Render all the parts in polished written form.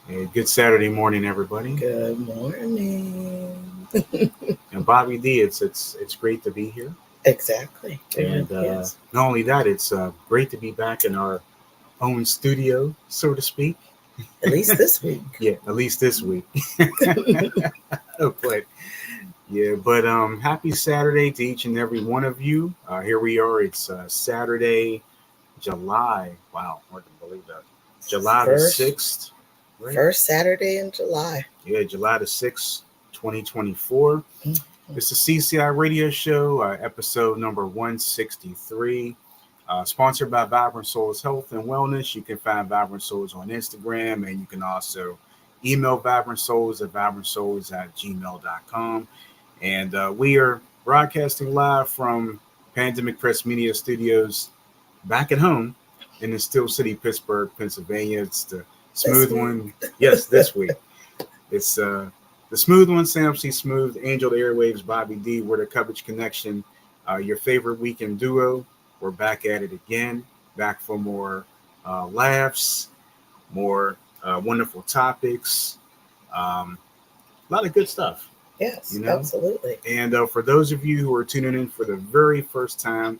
Hey, good Saturday morning, everybody. Good morning. And Bobby D, it's great to be here. Exactly. It And really is. not only that, it's great to be back in our own studio, so to speak. At least this week. Yeah, at least this week. but happy Saturday to each and every one of you. Here we are. It's Saturday, July. Wow, hard to believe that. July the First 6th, right? first Saturday in July. Yeah, July the 6th, 2024. Mhm. It's the CCI radio show, episode number 163, sponsored by Vibrant Souls Health and Wellness. You can find Vibrant Souls on Instagram, and you can also email Vibrant Souls at vibrantsouls@gmail.com. And we are broadcasting live from Pandemic Press Media Studios back at home in the Steel City, Pittsburgh, Pennsylvania. It's the This smooth week. one. Yes, this week. It's the smooth one, Sam C. Smooth, Angel the Airwaves, Bobby D. We're the Coverage Connection, your favorite weekend duo. We're back at it again, back for more laughs, more wonderful topics, a lot of good stuff, Yes, you know. absolutely. And for those of you who are tuning in for the very first time,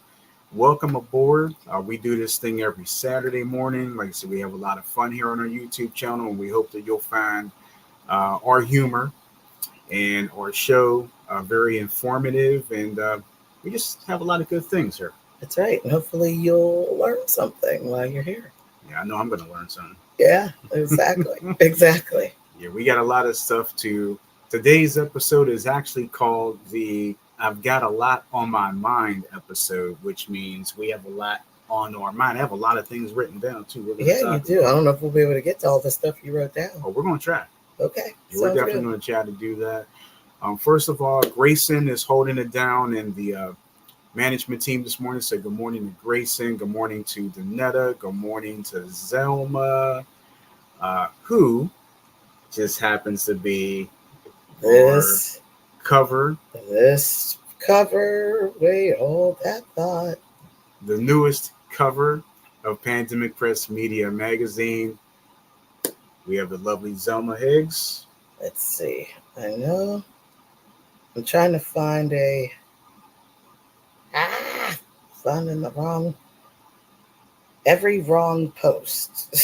welcome aboard. We do this thing every Saturday morning. Like I said, we have a lot of fun here on our YouTube channel, and we hope that you'll find our humor and our show very informative, and we just have a lot of good things here. That's right. And hopefully you'll learn something while you're here. Yeah, I know I'm going to learn something. Yeah, exactly. Exactly. Yeah, we got a lot of stuff to. Today's episode is actually called the I've Got a Lot on My Mind episode, which means we have a lot on our mind. I have a lot of things written down too. Yeah, you do. I don't know if we'll be able to get to all the stuff you wrote down. Oh, we're going to try. Okay. Yeah, we're definitely going to try to do that. First of all, Grayson is holding it down in the management team this morning. So good morning to Grayson. Good morning to Danetta. Good morning to Zelma, who just happens to be This cover, this cover. Wait, hold that thought. the newest cover of Pandemic Press Media magazine. We have the lovely Zelma Higgs. Let's see. I know. I'm trying to find finding the every wrong post.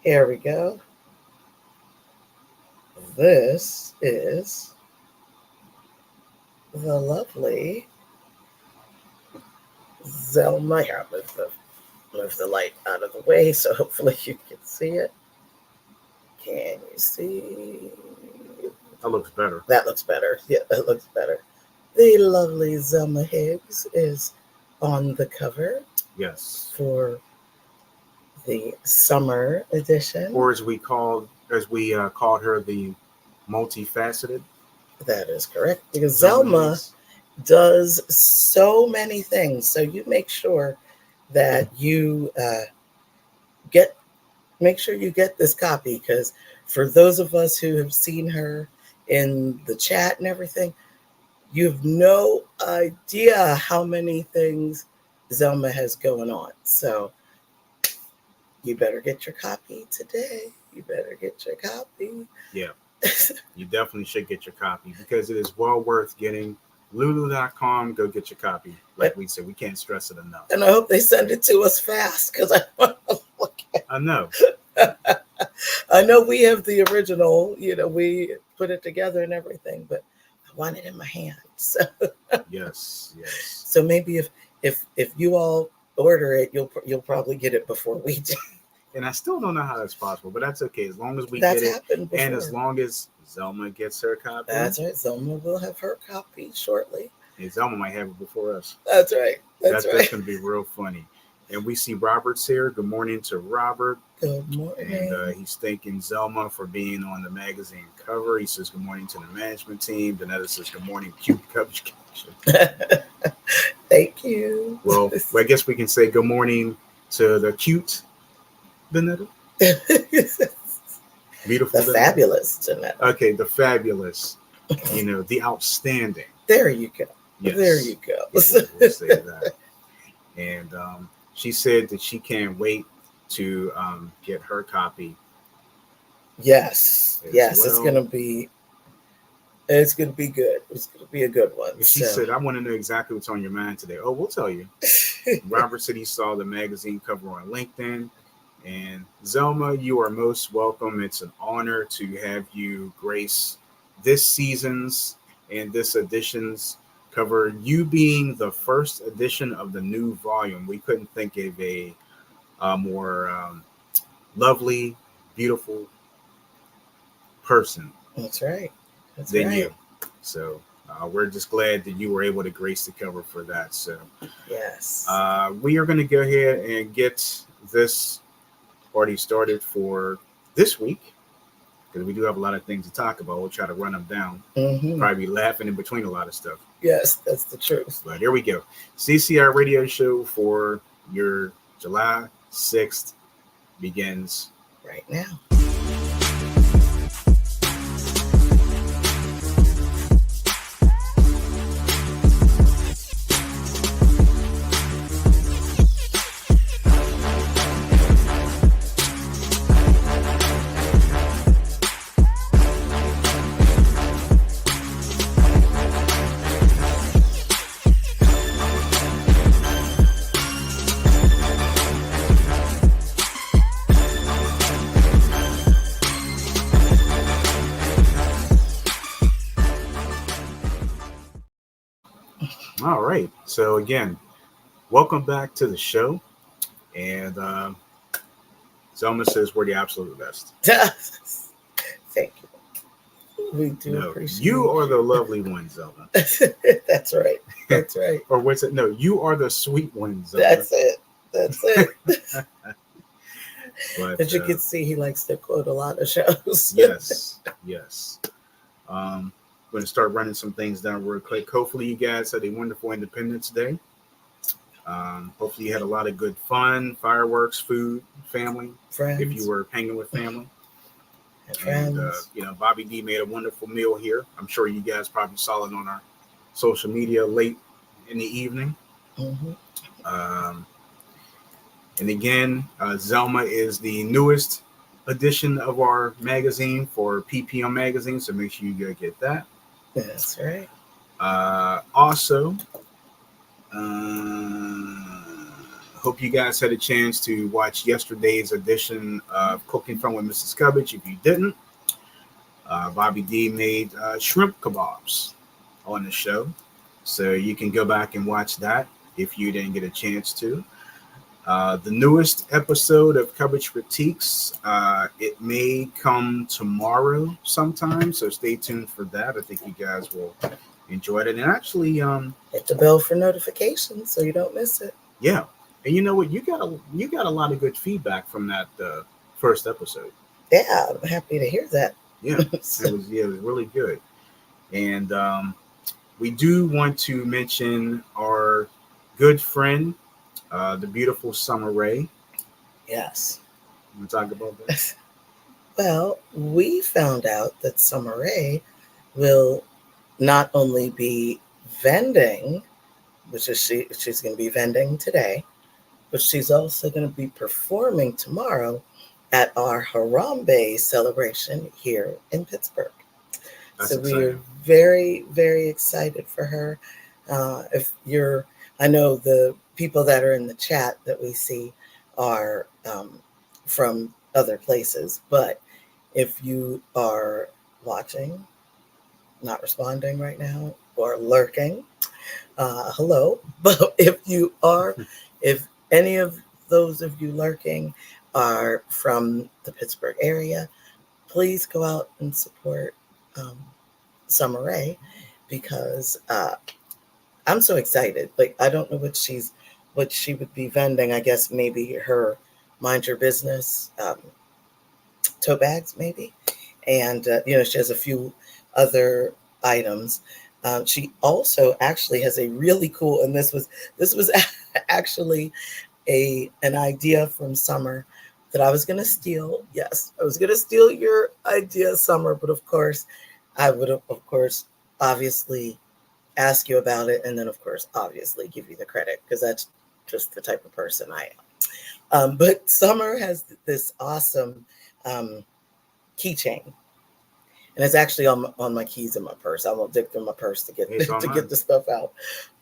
Here we go. This is the lovely Zelma. Here, move the light out of the way so hopefully you can see it. Can you see? That looks better. That looks better. Yeah, that looks better. The lovely Zelma Higgs is on the cover. Yes. For the summer edition. Or as we called her, the multifaceted. That is correct. Because Zelma does so many things. So you make sure that you make sure you get this copy, because for those of us who have seen her in the chat and everything, you have no idea how many things Zelma has going on. So you better get your copy today. You better get your copy. Yeah, you definitely should get your copy because it is well worth getting. Lulu.com, go get your copy. Like we said, we can't stress it enough. And I hope they send it to us fast, because I want to look at it. I know. I know we have the original, we put it together and everything, but I want it in my hand. So yes. So maybe if you all order it, you'll probably get it before we do. And I still don't know how that's possible, but that's okay as long as we get it, and as long as Zelma gets her copy. That's right. Zelma will have her copy shortly. Yeah, Zelma might have it before us. That's right. That's going to be real funny. And we see Robert's here. Good morning to Robert. Good morning. And he's thanking Zelma for being on the magazine cover. He says good morning to the management team. Danetta says good morning, cute coverage. Thank you. Well, I guess we can say good morning to the cute Danetta. Beautiful. The fabulous Danetta. Okay, the fabulous. The outstanding. There you go. Yes. There you go. Yeah, we'll say that. And she said that she can't wait to get her copy Yes, as yes, it's well. gonna be. It's gonna be good. It's gonna be a good one. And she said, "I want to know exactly what's on your mind today." Oh, we'll tell you. Robert said he saw the magazine cover on LinkedIn. And Zelma, you are most welcome. It's an honor to have you grace this season's and this edition's cover. You being the first edition of the new volume, we couldn't think of a more lovely, beautiful person That's right. That's than right. you. So we're just glad that you were able to grace the cover for that. So Yes. we are going to go ahead and get this party started for this week because we do have a lot of things to talk about. We'll try to run them down. Mm-hmm. Probably be laughing in between a lot of stuff. Yes, that's the truth. But here we go. CCI radio show for your July 6th begins right now. All right. So again, welcome back to the show. And Zelma says we're the absolute best. Thank you. We do appreciate you are the lovely one, Zelma. That's right. That's right. Or what's it? No, you are the sweet one, Zelma. That's it. That's it. But as you can see, he likes to quote a lot of shows. Yes. I'm going to start running some things down real quick. Hopefully you guys had a wonderful Independence Day. Hopefully you had a lot of good fun, fireworks, food, family, friends. If you were hanging with family. And Bobby D made a wonderful meal here. I'm sure you guys probably saw it on our social media late in the evening. Mm-hmm. And again, Zelma is the newest edition of our magazine for PPM Magazine, so make sure you go get that. That's right. Also, hope you guys had a chance to watch yesterday's edition of Cooking Fun with Mrs. Cubbage. If you didn't, Bobby D made shrimp kebabs on the show, so you can go back and watch that if you didn't get a chance to. The newest episode of Cubbage Critiques, it may come tomorrow sometime, so stay tuned for that. I think you guys will enjoy it. And actually, hit the bell for notifications so you don't miss it. Yeah, and you know what? You got a lot of good feedback from that first episode. Yeah, I'm happy to hear that. Yeah, it was really good. And we do want to mention our good friend, the beautiful Summer Rae. Yes. You want to talk about that? Well, we found out that Summer Rae will not only be vending, which is she's going to be vending today, but she's also going to be performing tomorrow at our Harambe celebration here in Pittsburgh. That's so we are very, very excited for her. I know the people that are in the chat that we see are from other places, but if you are watching, not responding right now, or lurking, hello. But if any of those of you lurking are from the Pittsburgh area, please go out and support Summer Rae, because I'm so excited. Like, I don't know what she would be vending. I guess maybe her Mind Your Business tote bags, maybe. And she has a few other items. She also actually has a really cool, and this was actually an idea from Summer that I was going to steal. Yes, I was going to steal your idea, Summer, but of course, I would have, obviously ask you about it, and then, of course, obviously give you the credit, because that's just the type of person I am. But Summer has this awesome keychain, and it's actually on my keys in my purse. I won't dig through my purse to get to get the stuff out,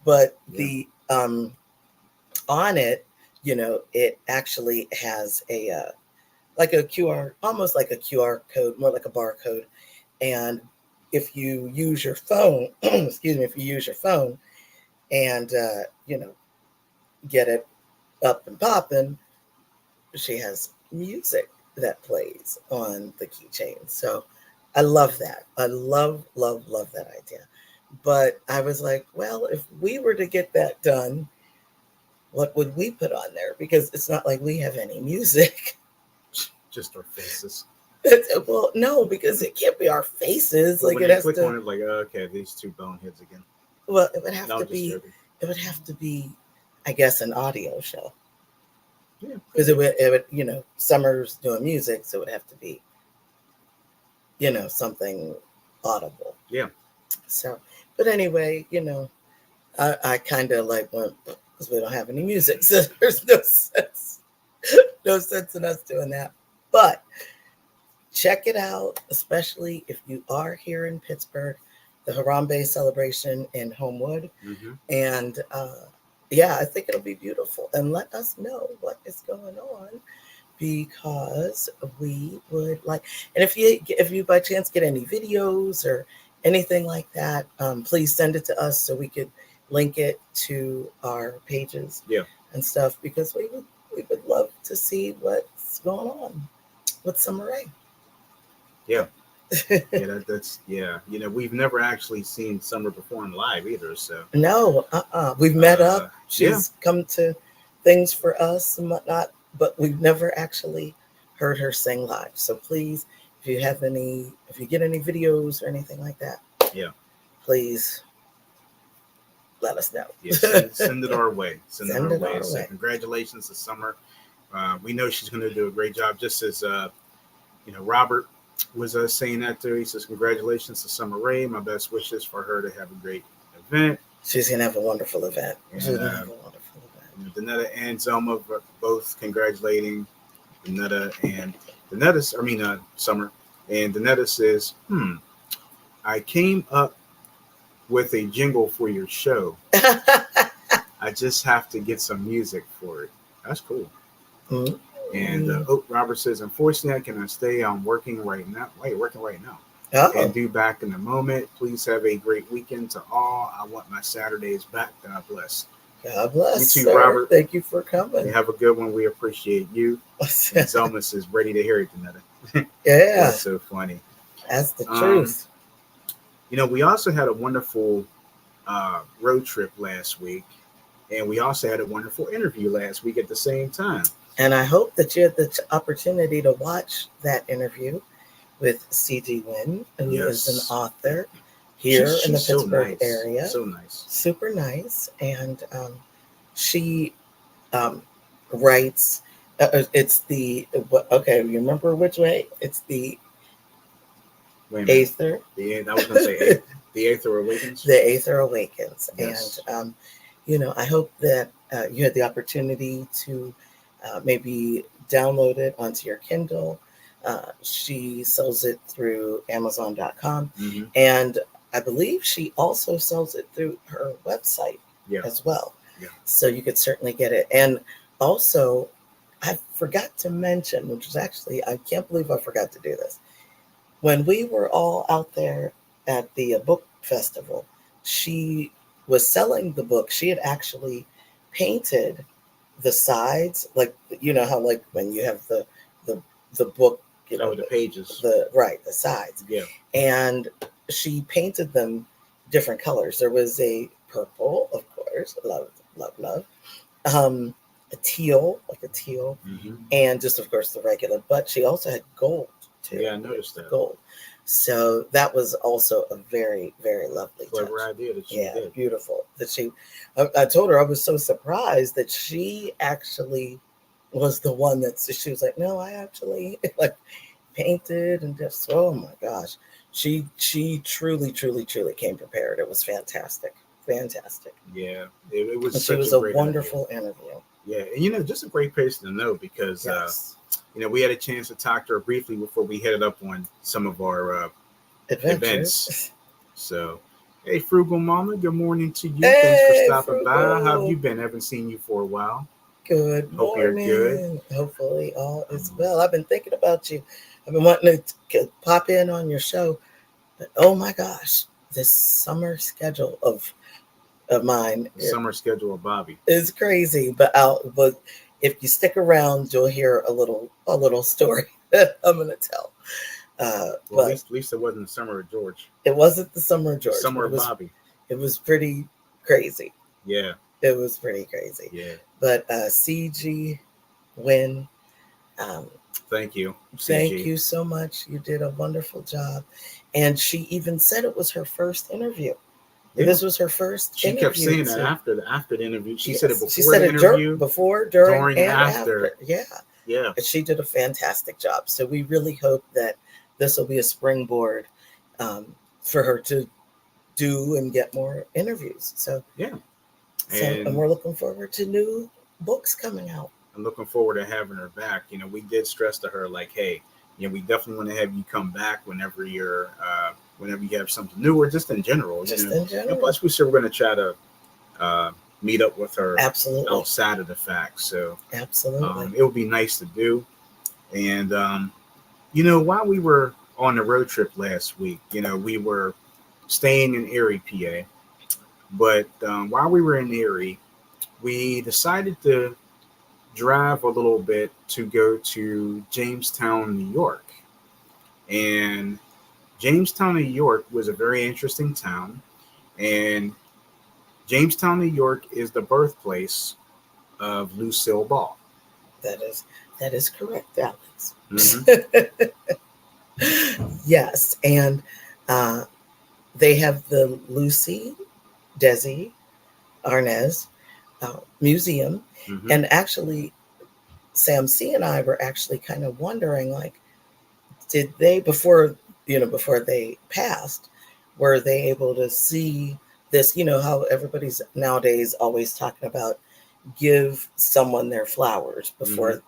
but the on it, it actually has a like a QR, almost like a QR code, more like a barcode. And if you use your phone, excuse me, if you use your phone and get it up and popping, she has music that plays on the keychain. So I love that. I love that idea. But I was like, well, if we were to get that done, what would we put on there? Because it's not like we have any music. Just our faces. Well, no, because it can't be our faces. Well, like when it has click to. on it, like, okay, these two boneheads again. Well, it would have No, to just be. joking. It would have to be, I guess, an audio show. Yeah, because it would, Summer's doing music, so it would have to be, something audible. Yeah. So, but anyway, I kind of like went because we don't have any music, so there's no sense in us doing that. But check it out, especially if you are here in Pittsburgh, the Harambe celebration in Homewood, and I think it'll be beautiful. And let us know what is going on, because we would like. And if you by chance get any videos or anything like that, please send it to us so we could link it to our pages and stuff, because we would love to see what's going on with Summer Rae. Yeah. That's we've never actually seen Summer perform live either, so no, we've met up. She's come to things for us and whatnot, but we've never actually heard her sing live. So please, if you get any videos or anything like that, please let us know. Send it our way. Send it our way. So congratulations to Summer. We know she's going to do a great job, just as Robert was saying that too. He says, congratulations to Summer Rae. My best wishes for her to have a great event. She's going to have a wonderful event. Danetta and Zelma both congratulating Summer. And Danetta says, I came up with a jingle for your show. I just have to get some music for it. That's cool. Mm-hmm. And Robert says, unfortunately, I cannot stay. I'm working right now. Wait, working right now. And due back in a moment. Please have a great weekend to all. I want my Saturdays back. God bless. God bless. You too, Robert. Thank you for coming. You have a good one. We appreciate you. And Zelma is ready to hear it, Danetta. Yeah. That's so funny. That's the truth. We also had a wonderful road trip last week. And we also had a wonderful interview last week at the same time. And I hope that you had the opportunity to watch that interview with C.G. Wynn, who is an author here in the Pittsburgh area. So nice. Super nice. And she writes, it's the, you remember which way? It's the Aether. I was going to say the Aether Awakens. The Aether Awakens. Yes. And, I hope that you had the opportunity to maybe download it onto your Kindle. She sells it through Amazon.com. Mm-hmm. And I believe she also sells it through her website as well. Yeah. So you could certainly get it. And also, I forgot to mention, which is actually, I can't believe I forgot to do this. When we were all out there at the book festival, she was selling the book. She had actually painted the sides, like how like when you have the book, the pages, the sides, and she painted them different colors. There was a purple, of course, love, a teal, mm-hmm. and just of course the regular. But she also had gold too. Yeah, I noticed that gold. So that was also a very, very lovely clever idea that she did. Beautiful. I told her I was so surprised that she actually was the one she was like, no, I actually like painted and just, oh my gosh. She truly came prepared. It was fantastic. Yeah, it was. She was a wonderful interview. Yeah, and just a great person to know, because we had a chance to talk to her briefly before we headed up on some of our events. So, hey, Frugal Mama, good morning to you. Hey, thanks for stopping Frugal. by. How have you been? Haven't seen you for a while. Good Hope morning. you're good. Hopefully all is well. I've been thinking about you. I've been wanting to pop in on your show, but oh my gosh, this summer schedule of mine, summer schedule of Bobby, is crazy. But if you stick around, you'll hear a little story that I'm gonna tell. Well, but at least it wasn't the summer of George. It wasn't the summer of George. The summer of Bobby. It was pretty crazy. Yeah. It was pretty crazy. Yeah. But CG Win, thank you. CG. Thank you so much. You did a wonderful job. And she even said it was her first interview. Yeah. This was her first she interview. Kept saying that after the interview. She said it before the interview. Before, during, and after. Yeah. Yeah. And she did a fantastic job. So we really hope that this will be a springboard for her to do and get more interviews. So yeah. And we're looking forward to new books coming out. I'm looking forward to having her back. We did stress to her, like, hey, we definitely want to have you come back whenever you have something new, or just in general. In general. And plus, we said we're going to try to meet up with her absolutely outside of the fact. So absolutely, it would be nice to do. And while we were on the road trip last week, we were staying in Erie, PA. But while we were in Erie, we decided to drive a little bit to go to Jamestown, New York. And Jamestown, New York was a very interesting town. And Jamestown, New York is the birthplace of Lucille Ball. That is correct, Alex. Mm-hmm. Yes. And they have the Lucy Desi Arnaz Museum. Mm-hmm. And actually, Sam C and I were actually kind of wondering, like, did they, before they passed, were they able to see this? How everybody's nowadays always talking about give someone their flowers before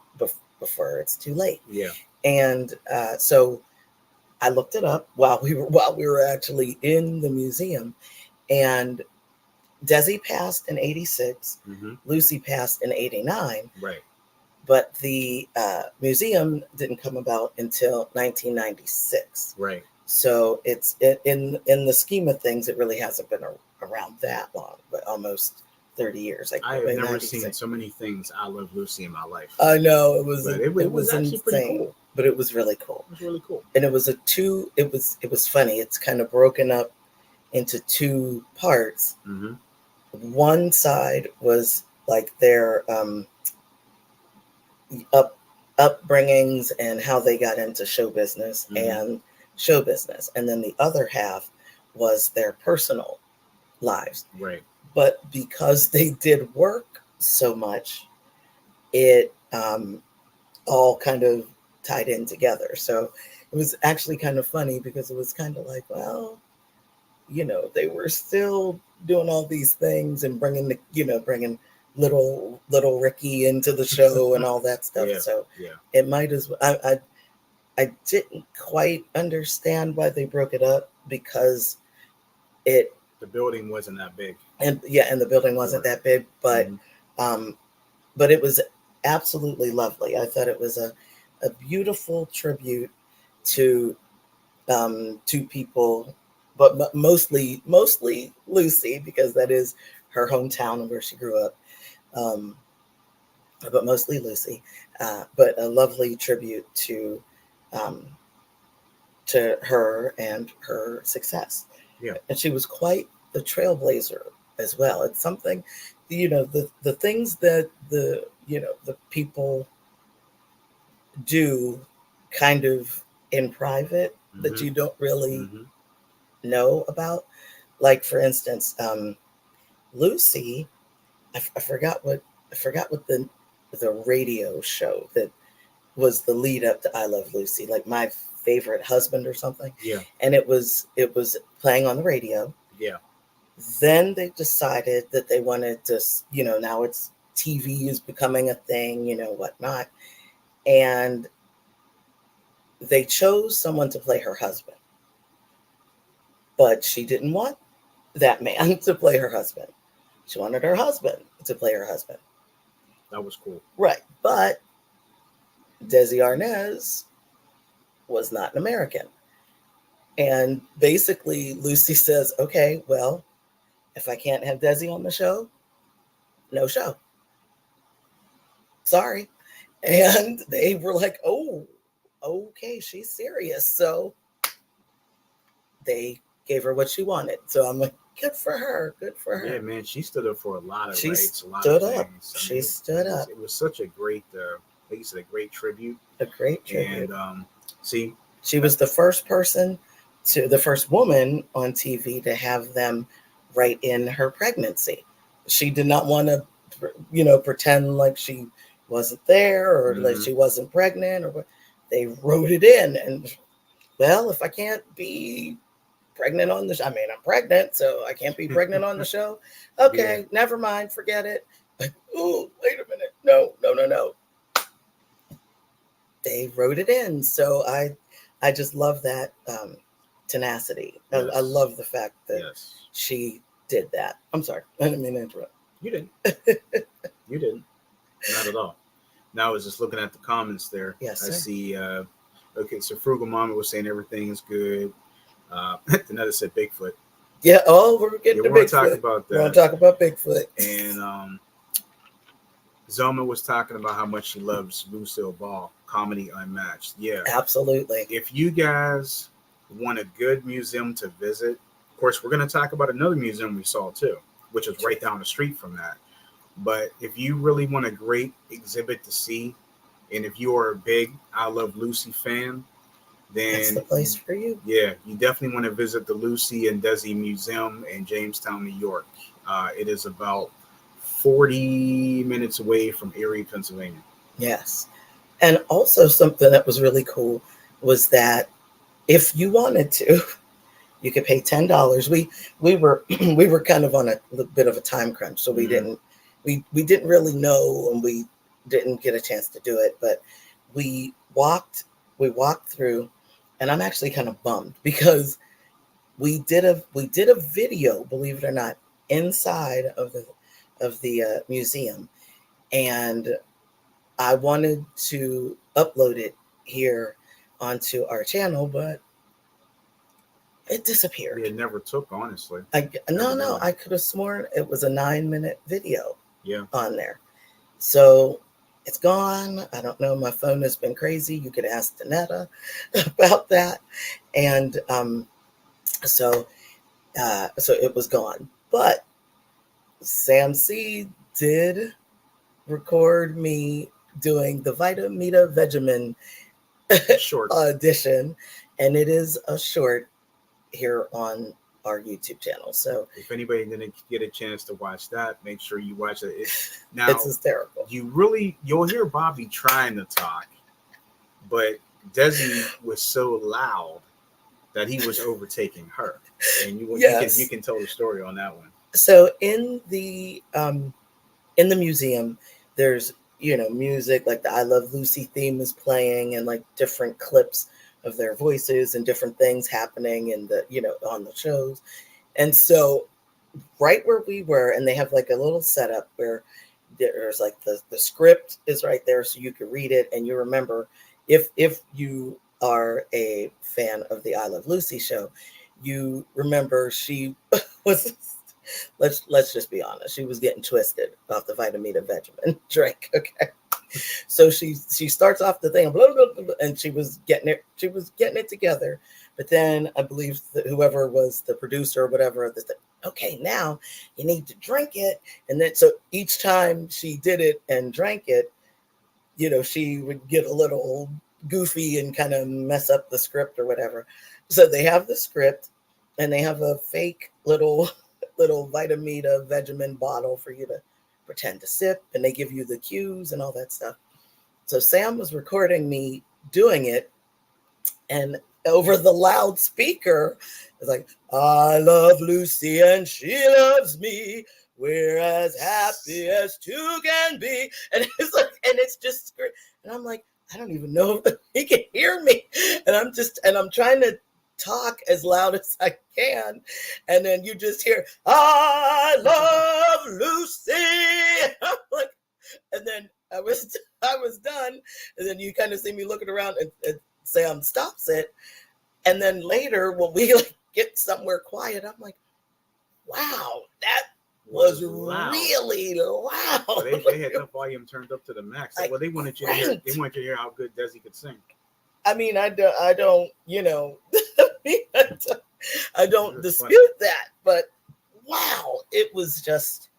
it's too late. Yeah. And so I looked it up while we were actually in the museum, and Desi passed in 86. Mm-hmm. Lucy passed in 89. Right. But the museum didn't come about until 1996. Right. So it's in the scheme of things, it really hasn't been around that long, but almost 30 years. I have never seen so many things I Love Lucy in my life. I know it was actually pretty cool. But it was really cool. It was really cool. And it was it was funny. It's kind of broken up into two parts. Mm-hmm. One side was like their upbringings and how they got into show business and then the other half was their personal lives. Right. But because they did work so much, it all kind of tied in together. So it was actually kind of funny because it was kind of like, well, they were still doing all these things and bringing little Ricky into the show and all that stuff. Yeah, so yeah. It might as well. I didn't quite understand why they broke it up, because the building wasn't that big. And the building wasn't that big, but but it was absolutely lovely. I thought it was a beautiful tribute to people, but mostly Lucy, because that is her hometown and where she grew up. But mostly Lucy, but a lovely tribute to her and her success. Yeah. And she was quite the trailblazer as well. It's something, the things that the people do kind of in private that you don't really know about. Like, for instance, Lucy, I forgot what the radio show that was the lead up to I Love Lucy, like My Favorite Husband or something. Yeah. And it was playing on the radio. Yeah. Then they decided that they wanted to, now it's TV is becoming a thing, whatnot. And they chose someone to play her husband. But she didn't want that man to play her husband. She wanted her husband to play her husband. That was cool. Right. But Desi Arnaz was not an American. And basically, Lucy says, okay, well, if I can't have Desi on the show, no show. Sorry. And they were like, oh, okay, she's serious. So they gave her what she wanted. So I'm like, good for her. Good for her. Yeah, man, she stood up for a lot of She rights, a lot stood of up. things. She stood up. It was such a great, like you said, a great tribute. A great tribute. And see, she was the first woman on TV to have them write in her pregnancy. She did not want to, pretend like she wasn't there or like she wasn't pregnant, or they wrote it in. And well, if I can't be pregnant on the show, I mean, I'm pregnant, so I can't be pregnant on the show. Okay, never mind, forget it. Like, oh, wait a minute, no. They wrote it in, so I just love that tenacity. Yes. I love the fact that she did that. I'm sorry, I didn't mean to interrupt. You didn't. You didn't. Not at all. Now I was just looking at the comments there. Yes, I see. Okay, so Frugal Mama was saying everything is good. Another said Bigfoot. Yeah. Oh, we're getting to Bigfoot. Talk about that. We're going to talk about Bigfoot. And Zelma was talking about how much she loves Lucille Ball, comedy unmatched. Yeah, absolutely. If you guys want a good museum to visit, of course, we're going to talk about another museum we saw too, which is right down the street from that. But if you really want a great exhibit to see, and if you are a big I Love Lucy fan, then that's the place for you. Yeah, you definitely want to visit the Lucy and Desi Museum in Jamestown, New York. It is about 40 minutes away from Erie, Pennsylvania. Yes. And also something that was really cool was that if you wanted to, you could pay $10. We were kind of on a bit of a time crunch, so we didn't really know, and we didn't get a chance to do it, but we walked through, and I'm actually kind of bummed because we did a video, believe it or not, inside of the museum, and I wanted to upload it here onto our channel, but it disappeared. It never took, honestly. I could have sworn it was a 9-minute video. Yeah. On there. So it's gone. I don't know. My phone has been crazy. You could ask Danetta about that. And so it was gone. But Sam C did record me doing the Vitamita Vegemin short audition, and it is a short here on our YouTube channel. So if anybody didn't get a chance to watch that, make sure you watch it. It's hysterical. You'll hear Bobby trying to talk, but Desi was so loud that he was overtaking her. And you can tell the story on that one. So in the museum, there's music, like the I Love Lucy theme is playing, and like different clips of their voices and different things happening in the on the shows. And so right where we were, and they have like a little setup where there's like the script is right there, so you can read it, and you remember if you are a fan of the I Love Lucy show, you remember she was let's just be honest, she was getting twisted off the Vitamita Vegemin drink. Okay. So she starts off the thing, blah, blah, blah, and she was getting it together. But then I believe that whoever was the producer or whatever, okay, now you need to drink it. And then so each time she did it and drank it, she would get a little goofy and kind of mess up the script or whatever. So they have the script, and they have a fake little Vitamita Vegemin bottle for you to pretend to sip, and they give you the cues and all that stuff. So Sam was recording me doing it, and over the loudspeaker, it's like, I love Lucy and she loves me. We're as happy as two can be. And it's like, and it's just, and I'm like, I don't even know if he can hear me. And I'm trying to talk as loud as I can. And then you just hear, I love Lucy. I'm like, and then I was done. And then you kind of see me looking around and Sam stops it. And then later when we like get somewhere quiet, I'm like, wow, that was loud. Really loud. Well, they had the volume turned up to the max. Well, they wanted you to hear. They wanted you to hear how good Desi could sing. I mean, I don't, you know, I don't dispute that, but wow, it was just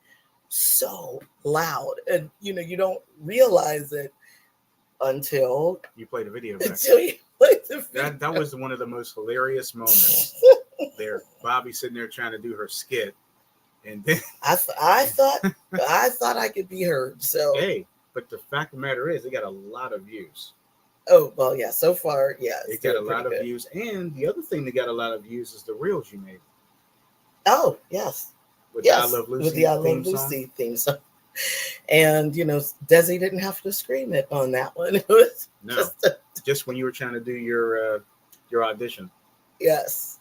so loud, and you know, you don't realize it until you play the video back. Until you play the video. That was one of the most hilarious moments. There, Bobby sitting there trying to do her skit. And then I thought I could be heard. So hey, but the fact of the matter is, they got a lot of views. Oh well, yeah. So far, yeah, it got a lot of views. And the other thing that got a lot of views is the reels you made. Oh yes, with the I Love Lucy, with the I Love Lucy theme song. And you know, Desi didn't have to scream it on that one. It was just when you were trying to do your audition. Yes.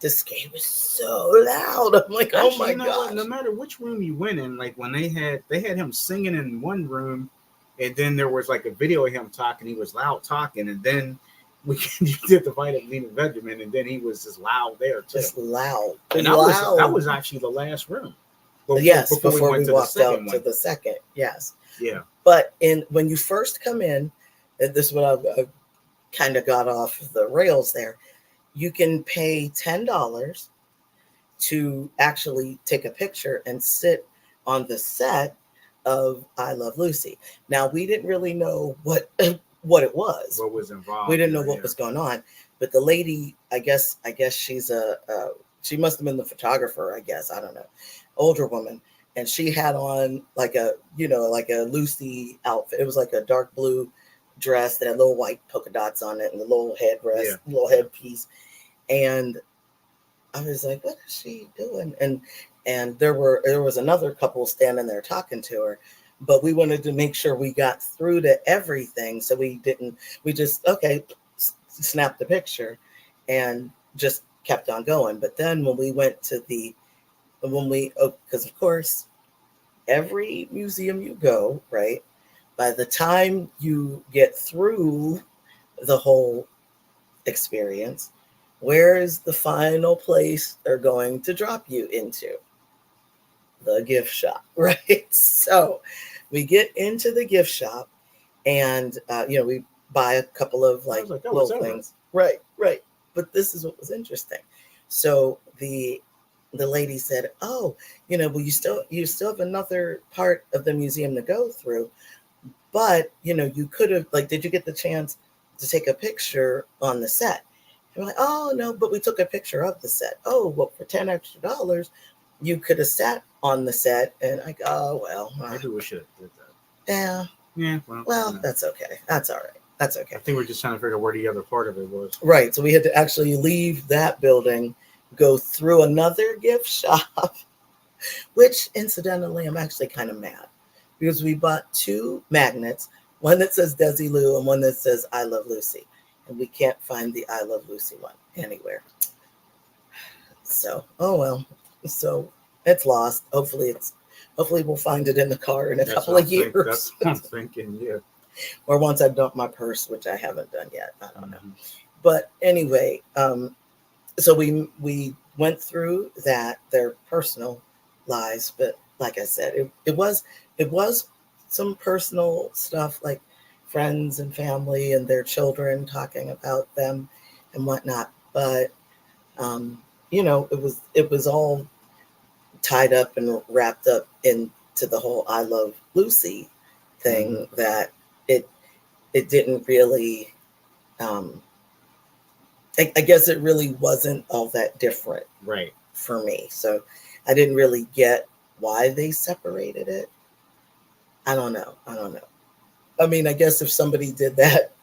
This game was so loud. I'm like, actually, oh my god! No matter which room you went in, like when they had him singing in one room, and then there was like a video of him talking. He was loud talking, and then you did the fight at Lena Benjamin, and then he was just loud there too. Just loud. And that was actually the last room. Before we walked out to the second. Yes. Yeah. But when you first come in, and this is what I kind of got off the rails there. You can pay $10 to actually take a picture and sit on the set of I Love Lucy. Now, we didn't really know what it was. What was involved. We didn't know what was going on. But the lady, I guess she's she must have been the photographer, I guess. I don't know. Older woman. And she had on like a Lucy outfit. It was like a dark blue dress that had little white polka dots on it and a little headdress, little headpiece. And I was like, what is she doing? And there was another couple standing there talking to her, but we wanted to make sure we got through to everything. So we just snapped the picture and just kept on going. But then when we went to because of course, every museum you go, right? By the time you get through the whole experience, where is the final place they're going to drop you into? The gift shop, right? So we get into the gift shop and, we buy a couple of little things. Right. But this is what was interesting. So the lady said, oh, well, you still have another part of the museum to go through. But, you could have, did you get the chance to take a picture on the set? And we're like, oh, no, but we took a picture of the set. Oh, well, for $10 extra, you could have sat on the set. And I go, oh, well. Maybe we should have did that. Yeah. Yeah, well, that's okay. That's all right. That's okay. I think we're just trying to figure out where the other part of it was. Right. So we had to actually leave that building, go through another gift shop, which, incidentally, I'm actually kind of mad. Because we bought 2 magnets, one that says Desi Lou and one that says I Love Lucy. And we can't find the I Love Lucy one anywhere. So, oh well. So it's lost. Hopefully we'll find it in the car in a couple of years. That's what I'm thinking, yeah. Or once I've dumped my purse, which I haven't done yet. I don't know. But anyway, so we went through their personal lives, but like I said, it was some personal stuff, like friends and family and their children talking about them and whatnot. But it was all tied up and wrapped up into the whole I Love Lucy thing, that it didn't really. I guess it really wasn't all that different, right, for me. So I didn't really get why they separated it. I don't know. I mean, I guess if somebody did that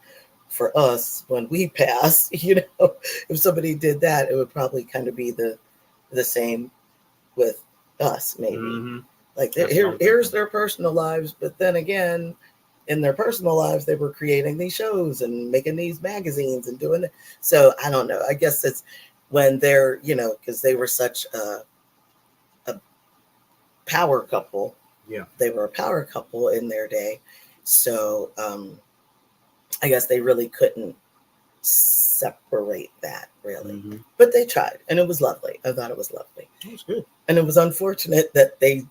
for us when we pass, if somebody did that, it would probably kind of be the same with us, maybe. Mm-hmm. Like here's their personal lives, but then again, in their personal lives, they were creating these shows and making these magazines and doing it. So I don't know. I guess it's when they're, because they were such a power couple. Yeah. They were a power couple in their day. So I guess they really couldn't separate that, really. Mm-hmm. But they tried, and it was lovely. I thought it was lovely. It was good. And it was unfortunate that they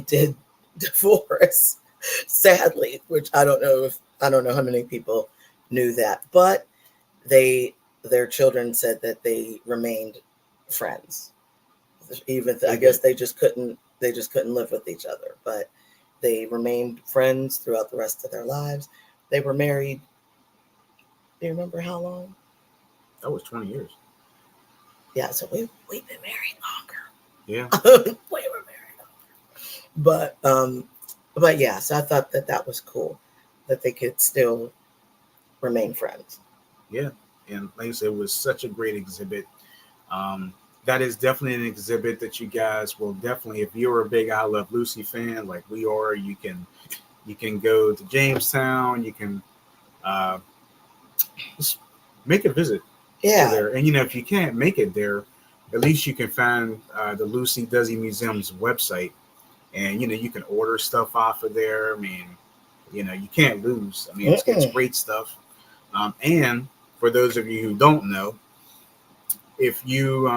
did divorce, sadly, which I don't know how many people knew that, but their children said that they remained friends. Even I guess they just couldn't live with each other, but they remained friends throughout the rest of their lives. They were married. Do you remember how long? That was 20 years. Yeah, so we've been married longer. Yeah. We were married longer. But yeah, so I thought that was cool that they could still remain friends. Yeah. And like I said, it was such a great exhibit. That is definitely an exhibit that you guys will definitely, if you're a big I Love Lucy fan like we are, you can go to Jamestown. You can just make a visit there. And if you can't make it there, at least you can find the Lucy Desi Museum's website, and you can order stuff off of there. I mean, you can't lose. I mean, it's great stuff. And for those of you who don't know, if you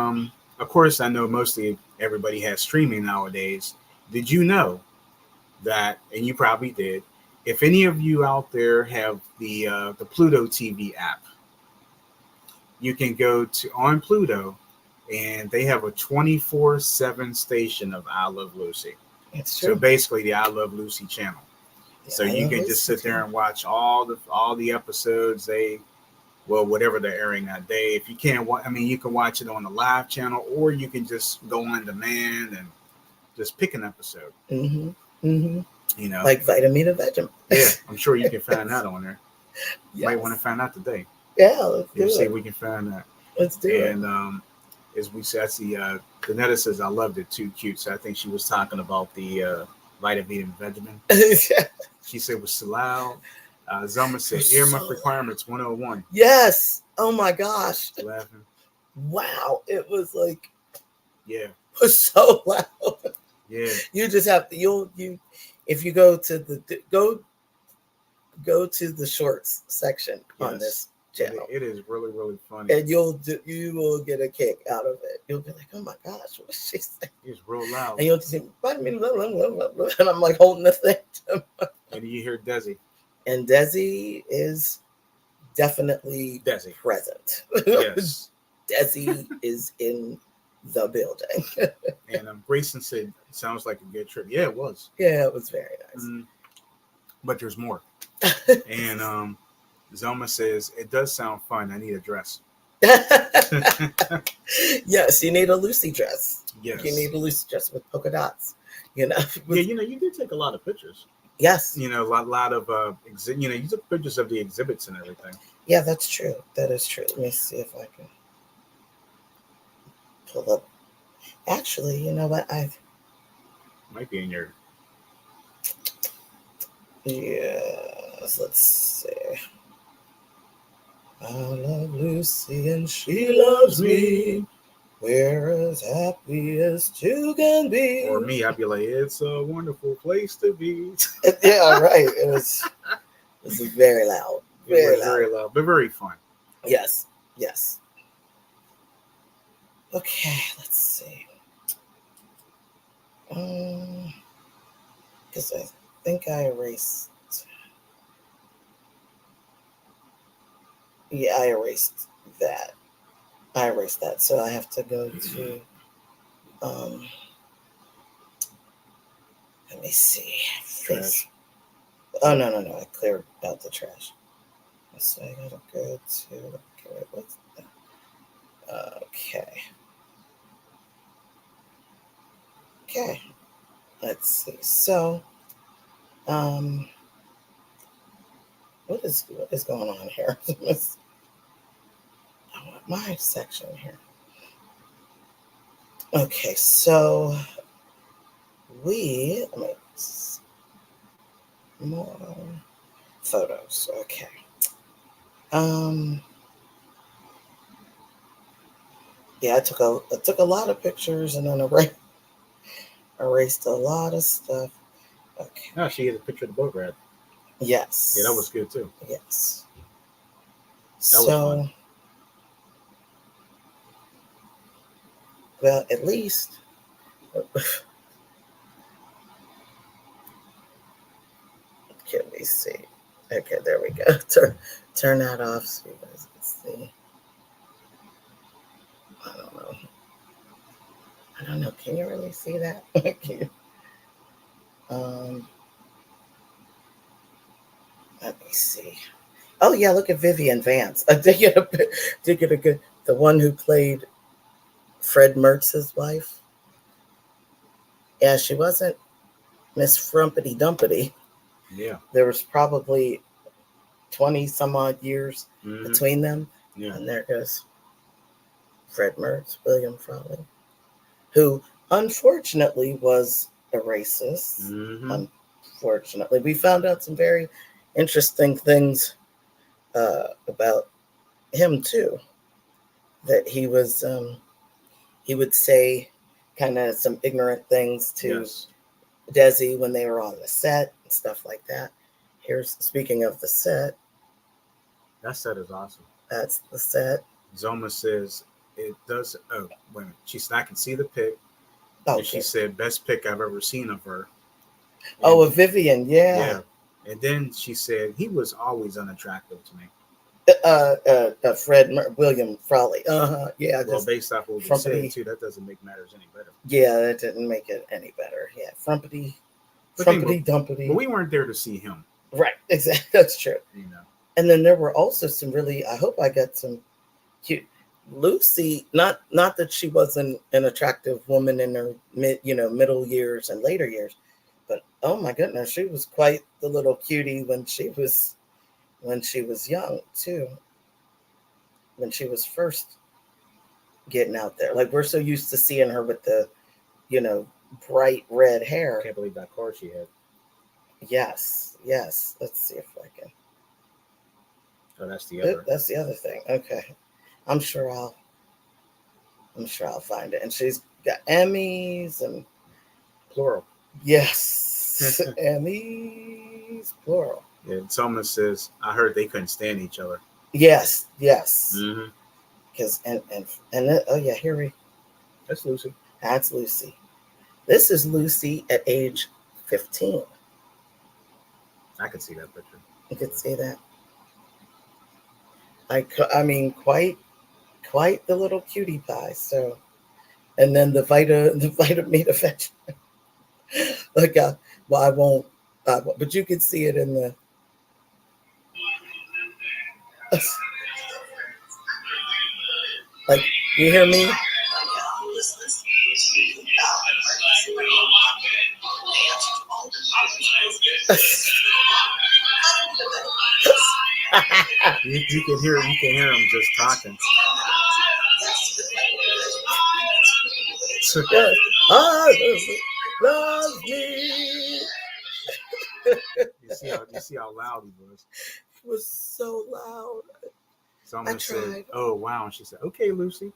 of course, I know mostly everybody has streaming nowadays. Did you know that, and you probably did, if any of you out there have the Pluto TV app, you can go to on Pluto, and they have a 24/7 station of I Love Lucy. It's true. So basically, the I Love Lucy channel. So you can just sit there and watch all the episodes. Whatever they're airing that day. If you can't, you can watch it on the live channel, or you can just go on demand and just pick an episode. Mm-hmm. Mm-hmm. Like Vitamin and Vegemite. Yeah, I'm sure you can find that on there. Yes. Might want to find out today. Yeah, let's do it. See if we can find that. Let's do it. And as we said, I see Danetta says I loved it too. Cute. So I think she was talking about the Vitamin and Vegemite. She said it was so loud. Zelma said earmuff requirements 101. Yes. Oh my gosh. Laughing. Wow. It was like, yeah. It was so loud. Yeah. You just have to if you go to the shorts section on this channel. It is really, really funny. And you will get a kick out of it. You'll be like, oh my gosh, what is she saying? It's real loud. And you'll just see, and I'm like holding the thing. And you hear Desi. And Desi is definitely present. Yes. Desi is in the building. And Grayson said, it sounds like a good trip. Yeah, it was. Yeah, it was very nice. But there's more. And Zelma says, it does sound fun. I need a dress. Yes, you need a Lucy dress. Yes. You need a Lucy dress with polka dots. Yeah, you did take a lot of pictures. Yes. A lot of, you took pictures of the exhibits and everything. Yeah, that's true. That is true. Let me see if I can pull up. Actually, you know what? Might be in your. Yes, let's see. I love Lucy and she loves me. We're as happy as two can be. Or me, I'd be like, it's a wonderful place to be. Yeah, right. It was very loud. Very loud, but very fun. Yes. Yes. Okay, let's see. Because I think I erased. Yeah, I erased that. So I have to go to let me see. Trash. Oh no, I cleared out the trash. So I gotta go to what's that? Okay. Let's see. So what is going on here? I want my section here. Okay, so more. photos. Okay. Um. Yeah, I took a lot of pictures and then erased a lot of stuff. Okay. No, she had a picture of the boat rat. Yes. Yeah, that was good too. Yes. That was fun. So, well, at least. Can we see? Okay, there we go. Turn that off so you guys can see. I don't know. I don't know. Can you really see that? um, let me see. Oh yeah, look at Vivian Vance. I did get a good. The one who played Fred Mertz's wife. Yeah, she wasn't Miss Frumpity Dumpity. Yeah. There was probably 20 some odd years between them. Yeah. And there goes Fred Mertz, William Frawley, who unfortunately was a racist. Unfortunately, we found out some very interesting things about him too. That he would say kind of some ignorant things to Desi when they were on the set and stuff like that. Here's speaking of the set. That set is awesome. That's the set. Zoma says it does. Oh, wait a minute. She said I can see the pic. Oh, and she said best pic I've ever seen of her. And, of Vivian, yeah. Yeah. And then she said he was always unattractive to me. William Frawley. Yeah. Well, based off what we said too, that doesn't make matters any better. Yeah, that didn't make it any better. Yeah, Frumpity Dumpity. But we weren't there to see him. Right, exactly. That's true. You know. And then there were also some really. I hope I got some cute. Lucy, not that she wasn't an attractive woman in her middle years and later years, but oh my goodness, she was quite the little cutie when she was young too. When she was first getting out there, like we're so used to seeing her with the, bright red hair. I can't believe that car she had. Yes. Let's see if I can. Oh, that's the other. That's the other thing. Okay. I'm sure I'll find it. And she's got Emmys and plural. Yes. Emmys plural. Yeah, someone says I heard they couldn't stand each other. Yes. Mm-hmm. Because oh yeah, that's Lucy. That's Lucy. This is Lucy at age 15. I could see that picture. You could see that. I mean, quite the little cutie pie. So, and then the Vitamita fetch. Like, well, I won't. But you can see it in the. Like, you hear me? You can hear him just talking. Love me. You see how loud he was. He was so loud. Someone said, "Oh wow," and she said, "Okay, Lucy."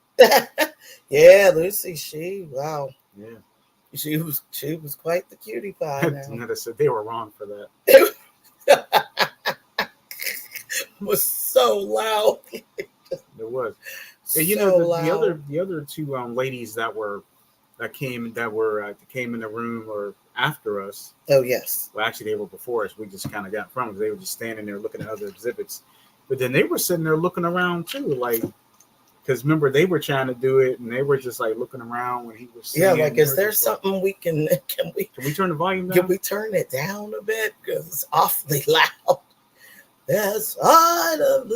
Yeah, Lucy. Wow. Yeah. She was quite the cutie pie. Now. Said they were wrong for that. It was so loud. It was. And the other two ladies that came in the room or after us. Oh yes. Well, actually, they were before us. We just kind of got from them. They were just standing there looking at other exhibits, but then they were sitting there looking around too, like. Because remember, they were trying to do it, and they were just like looking around when he was singing. Yeah, like, is there something we can we turn the volume down? Can we turn it down a bit? Because it's awfully loud. Yes, I love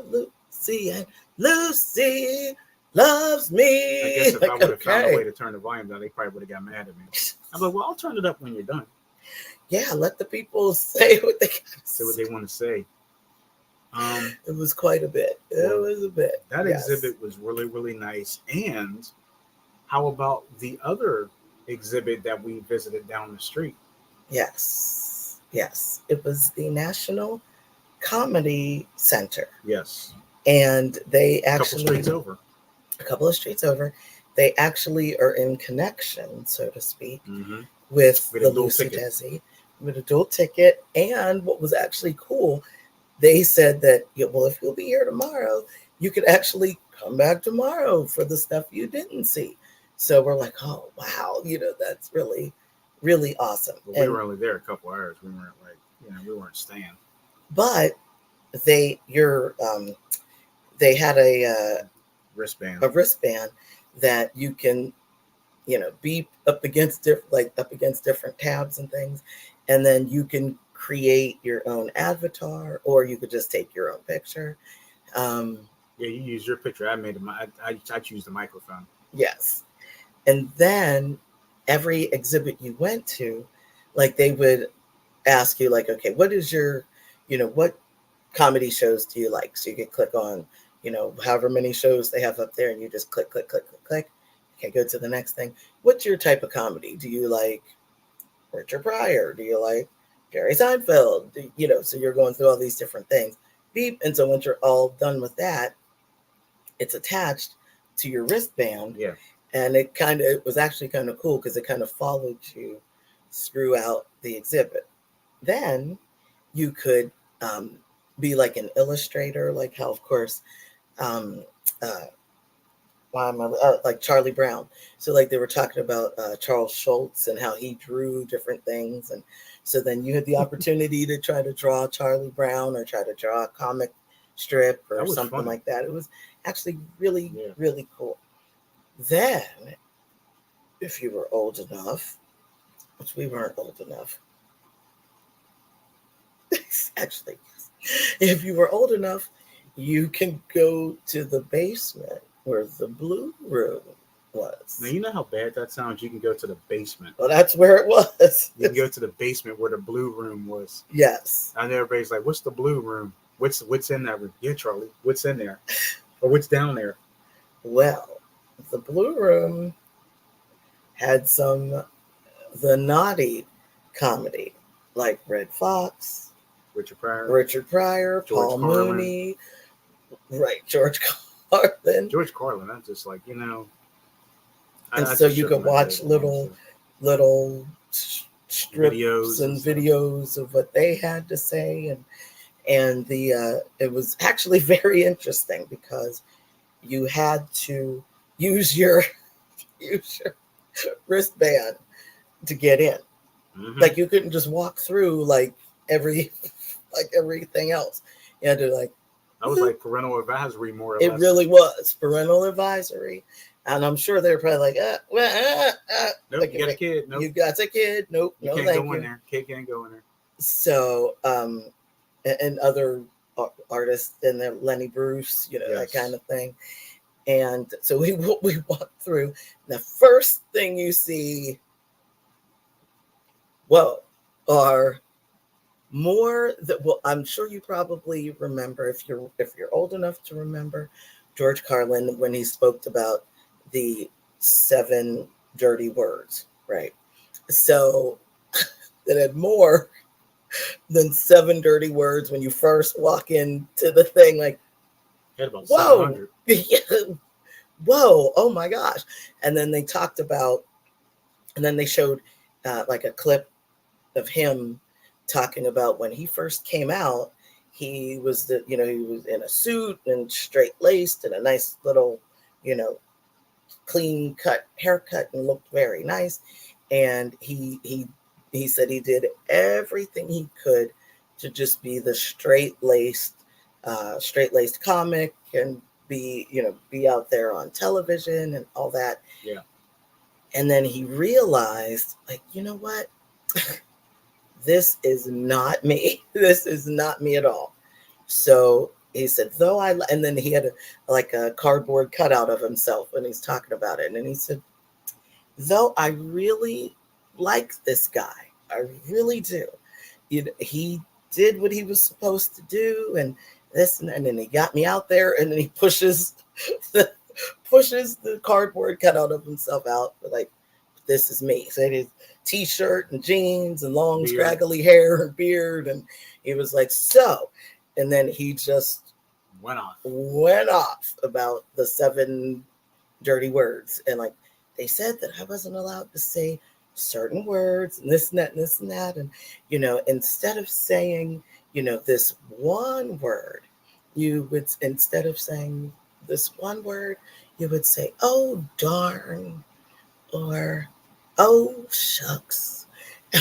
Lucy, and Lucy loves me. I guess if I would have found a way to turn the volume down, they probably would have got mad at me. I'm like, well, I'll turn it up when you're done. Yeah, let the people say what they say what they want to say. It was quite a bit. It was a bit. That exhibit was really, really nice. And how about the other exhibit that we visited down the street? Yes. Yes, it was the National Comedy Center. Yes. And they A couple actually, streets over. a couple of streets over, they actually are in connection, so to speak, Mm-hmm. with With the a dual Lucy ticket. Desi, with a dual ticket. And what was actually cool, they said that, yeah, well, if you'll be here tomorrow, you could actually come back tomorrow for the stuff you didn't see. So we're like, oh, wow, that's really, really awesome. But we And were only there a couple hours. We weren't like, we weren't staying. but they, you're, they had Wristband. a wristband that you can, be up against different tabs and things, and then you can create your own avatar, or you could just take your own picture. Um, Yeah, you use your picture. I made I choose the microphone. yes, and then every exhibit you went to, like they would ask you, like, okay, what is your, what comedy shows do you like? So you could click on, however many shows they have up there, and you just click, click, click, click, click. Okay, go to the next thing. What's your type of comedy? Do you like Richard Pryor? Do you like Jerry Seinfeld? So you're going through all these different things. Beep. And so once you're all done with that, it's attached to your wristband. Yeah. And it was actually kind of cool because it kind of followed you throughout the exhibit. Then you could um, be like an illustrator, like how, of course, um, uh, like Charlie Brown. So like they were talking about Charles Schultz and how he drew different things, and so then you had the opportunity to try to draw Charlie Brown or try to draw a comic strip or something funny. like that. It was actually really, Yeah. really cool. Then, if you were old enough, which we weren't old enough, actually, if you were old enough, you can go to the basement where the blue room was. Now you know how bad that sounds. You can go to the basement. Well, that's where it was. You can go to the basement where the blue room was. Yes. I know everybody's like, "What's the blue room? What's in that room?" Yeah, Charlie, what's in there, or what's down there? Well, the blue room had some the naughty comedy, like Red Fox, Richard Pryor, Paul Carlin. Mooney, right, George Carlin. George Carlin. I'm just like, and so you could watch little strips videos of what they had to say, and the it was actually very interesting because you had to use your wristband to get in. Mm-hmm. Like you couldn't just walk through like everything else. You had to like. That was like parental advisory, more or less. It really was parental advisory, and I'm sure they're probably like, nope, like, you got a kid. Nope, you got a kid. Nope, you can't go in there. Kid can't go in there. So, and other artists in there, Lenny Bruce, yes. That kind of thing. And so we walked through. The first thing you see, are more that I'm sure you probably remember if you're old enough to remember George Carlin when he spoke about the 7 dirty words, right? So that had more than 7 dirty words when you first walk into the thing, like, about whoa, whoa, oh my gosh. And then they talked about, and then they showed like a clip of him talking about when he first came out. He was he was in a suit and straight laced and a nice little, clean cut haircut and looked very nice. And he said he did everything he could to just be the straight laced comic and be out there on television and all that. Yeah. And then he realized, like, you know what? This is not me. This is not me at all. So he said, and then he had a cardboard cutout of himself and he's talking about it. And he said, though I really like this guy, I really do. He did what he was supposed to do and this, and then he got me out there, and then he pushes the cardboard cutout of himself out, like this is me. So he had his t-shirt and jeans and long Beard. scraggly hair and beard, and he was like, so, and then he just Went off. about the 7 dirty words, and like they said that I wasn't allowed to say certain words and this and that and this and that, and instead of saying this one word, you would, instead of saying this one word, you would say, oh darn, or oh shucks,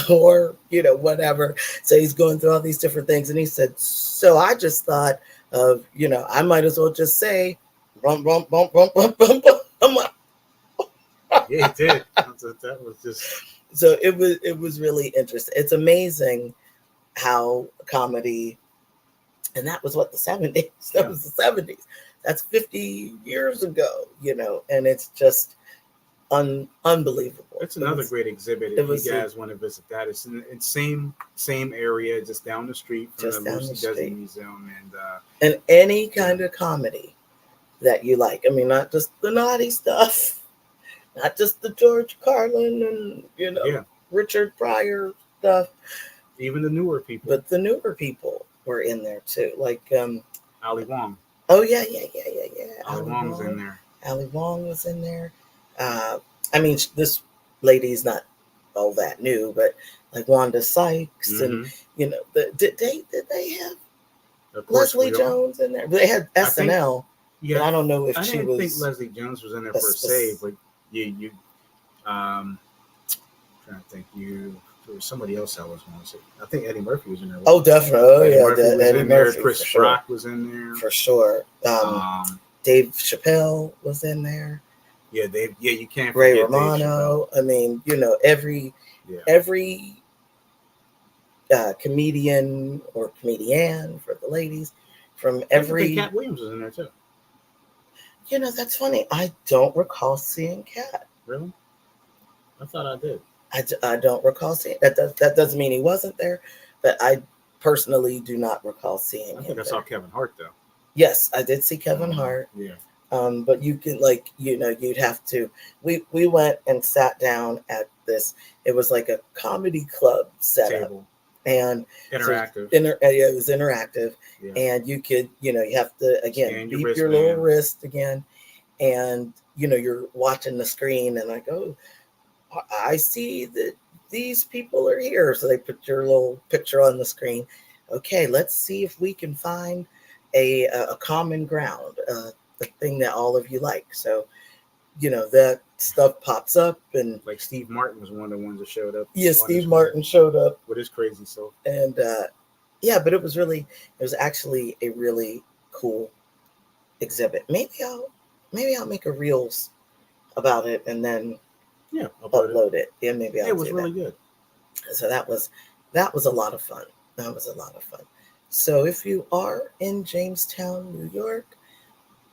or whatever. So he's going through all these different things, and he said, so I just thought of, I might as well just say bump bump bump bump bump bump bump. Yeah, he did. That was just, so it was really interesting. It's amazing how comedy, and that was what, the 70s. That was the 70s. That's 50 years ago, and it's just unbelievable. It's another great exhibit if you guys want to visit that. It's in the same area, just down the street from the Lucy Dozen Museum, and any kind of comedy that you like. I mean, not just the naughty stuff, not just the George Carlin and Richard Pryor stuff, even the newer people. But the newer people were in there too, like Ali Wong. Oh yeah. Ali Wong was in there. Ali Wong was in there. I mean, this lady's not all that new, but like Wanda Sykes, and did they have Leslie Jones in there? They had SNL. But I don't know if she was. I think Leslie Jones was in there per se, but you trying to think, there was somebody else I was going to say. I think Eddie Murphy was in there. Oh, definitely. Oh, yeah, Eddie Murphy. Chris Rock was in there for sure. Dave Chappelle was in there. Yeah, Dave. Yeah, you can't forget Ray Romano. I mean, every comedian or comedian for the ladies from every. I think Cat Williams was in there too. That's funny. I don't recall seeing Cat. Really? I thought I did. I don't recall seeing that. That doesn't mean he wasn't there, but I personally do not recall seeing him. I think I saw Kevin Hart though. Yes, I did see Kevin Hart. Yeah. But you can you'd have to. We went and sat down at this. It was like a comedy club setup. Table. And interactive. It was interactive, and you could you have to again beep your little wrist again, and you're watching the screen, and like, oh, I see that these people are here, so they put your little picture on the screen. Okay, let's see if we can find a common ground, a thing that all of you like. So that stuff pops up, and like Steve Martin was one of the ones that showed up. Yeah, Steve Martin showed up with his crazy self. And but it was actually a really cool exhibit. Maybe I'll make a reels about it and then upload it. Yeah, maybe I'll. It was really good. So that was a lot of fun. That was a lot of fun. So if you are in Jamestown, New York,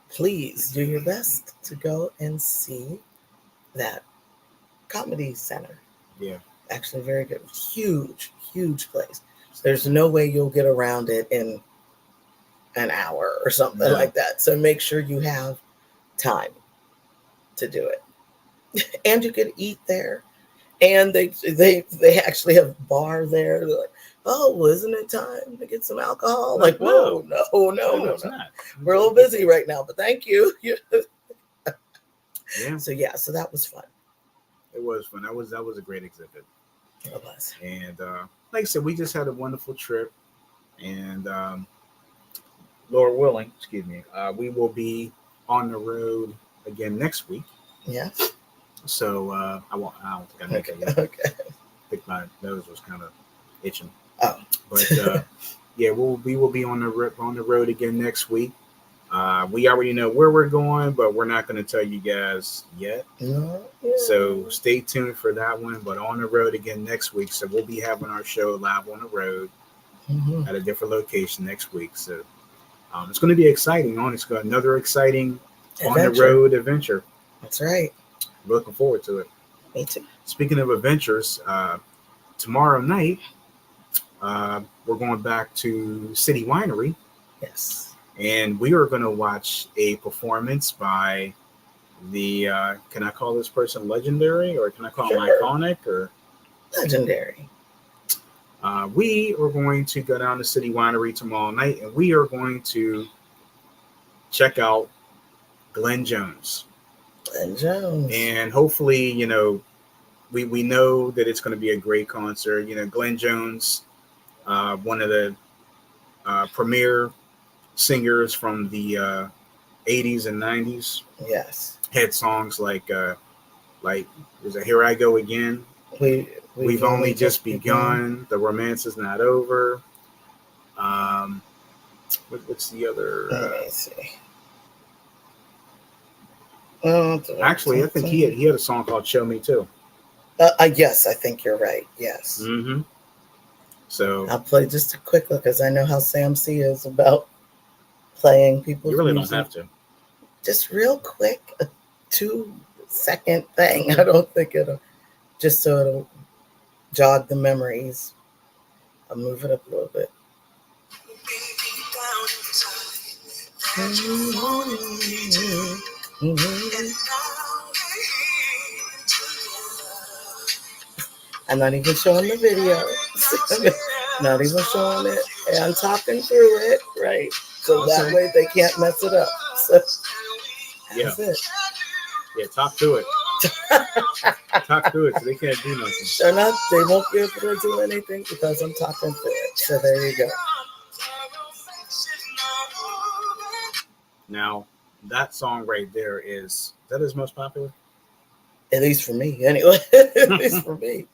please do your best to go and see that comedy center. Yeah. Actually very good. Huge place. There's no way you'll get around it in an hour or something like that. So make sure you have time to do it. And you could eat there. And they actually have bar there. They're like, oh, well, isn't it time to get some alcohol? Like, whoa, no. It's not. We're a little busy right now, but thank you. Yeah. So that was fun. It was fun. That was a great exhibit. It was. And like I said, we just had a wonderful trip. And Lord willing, we will be on the road again next week. Yeah. So I don't think I make it yet. Okay. I think my nose was kind of itching. Oh. But we will be on the road again next week. We already know where we're going, but we're not going to tell you guys yet. No. So stay tuned for that one. But on the road again next week. So we'll be having our show live on the road at a different location next week. So it's going to be exciting. It's got another exciting on the road adventure. That's right. Looking forward to it. Me too. Speaking of adventures, tomorrow night we're going back to City Winery. Yes. And we are going to watch a performance by can I call this person legendary, or can I call him Sure. iconic, or Legendary. we are going to go down to City Winery tomorrow night, and we are going to check out Glenn Jones. Glenn Jones. And hopefully, we know that it's going to be a great concert. Glenn Jones, one of the premier singers from the 80s and 90s. Yes. Had songs like there's a Here I Go Again. We've only just begun. The romance is not over. What's the other? Let me see. Actually, I think he had a song called "Show Me" too. Yes, I think you're right. Yes. Mm-hmm. So I'll play just a quick look, because I know how Sam C is about playing people's you really music. don't have to. Just real quick, a 2-second thing. I don't think it'll, just so it'll jog the memories. I'll move it up a little bit. I'm not even showing the video. Not even showing it. And I'm talking through it, right? So that way they can't mess it up. So that's it. Yeah, talk to it. Talk through it, so they can't do nothing. They won't be able to do anything because I'm talking through it. So there you go. Now, that song right there is that his most popular? At least for me, anyway. At least for me.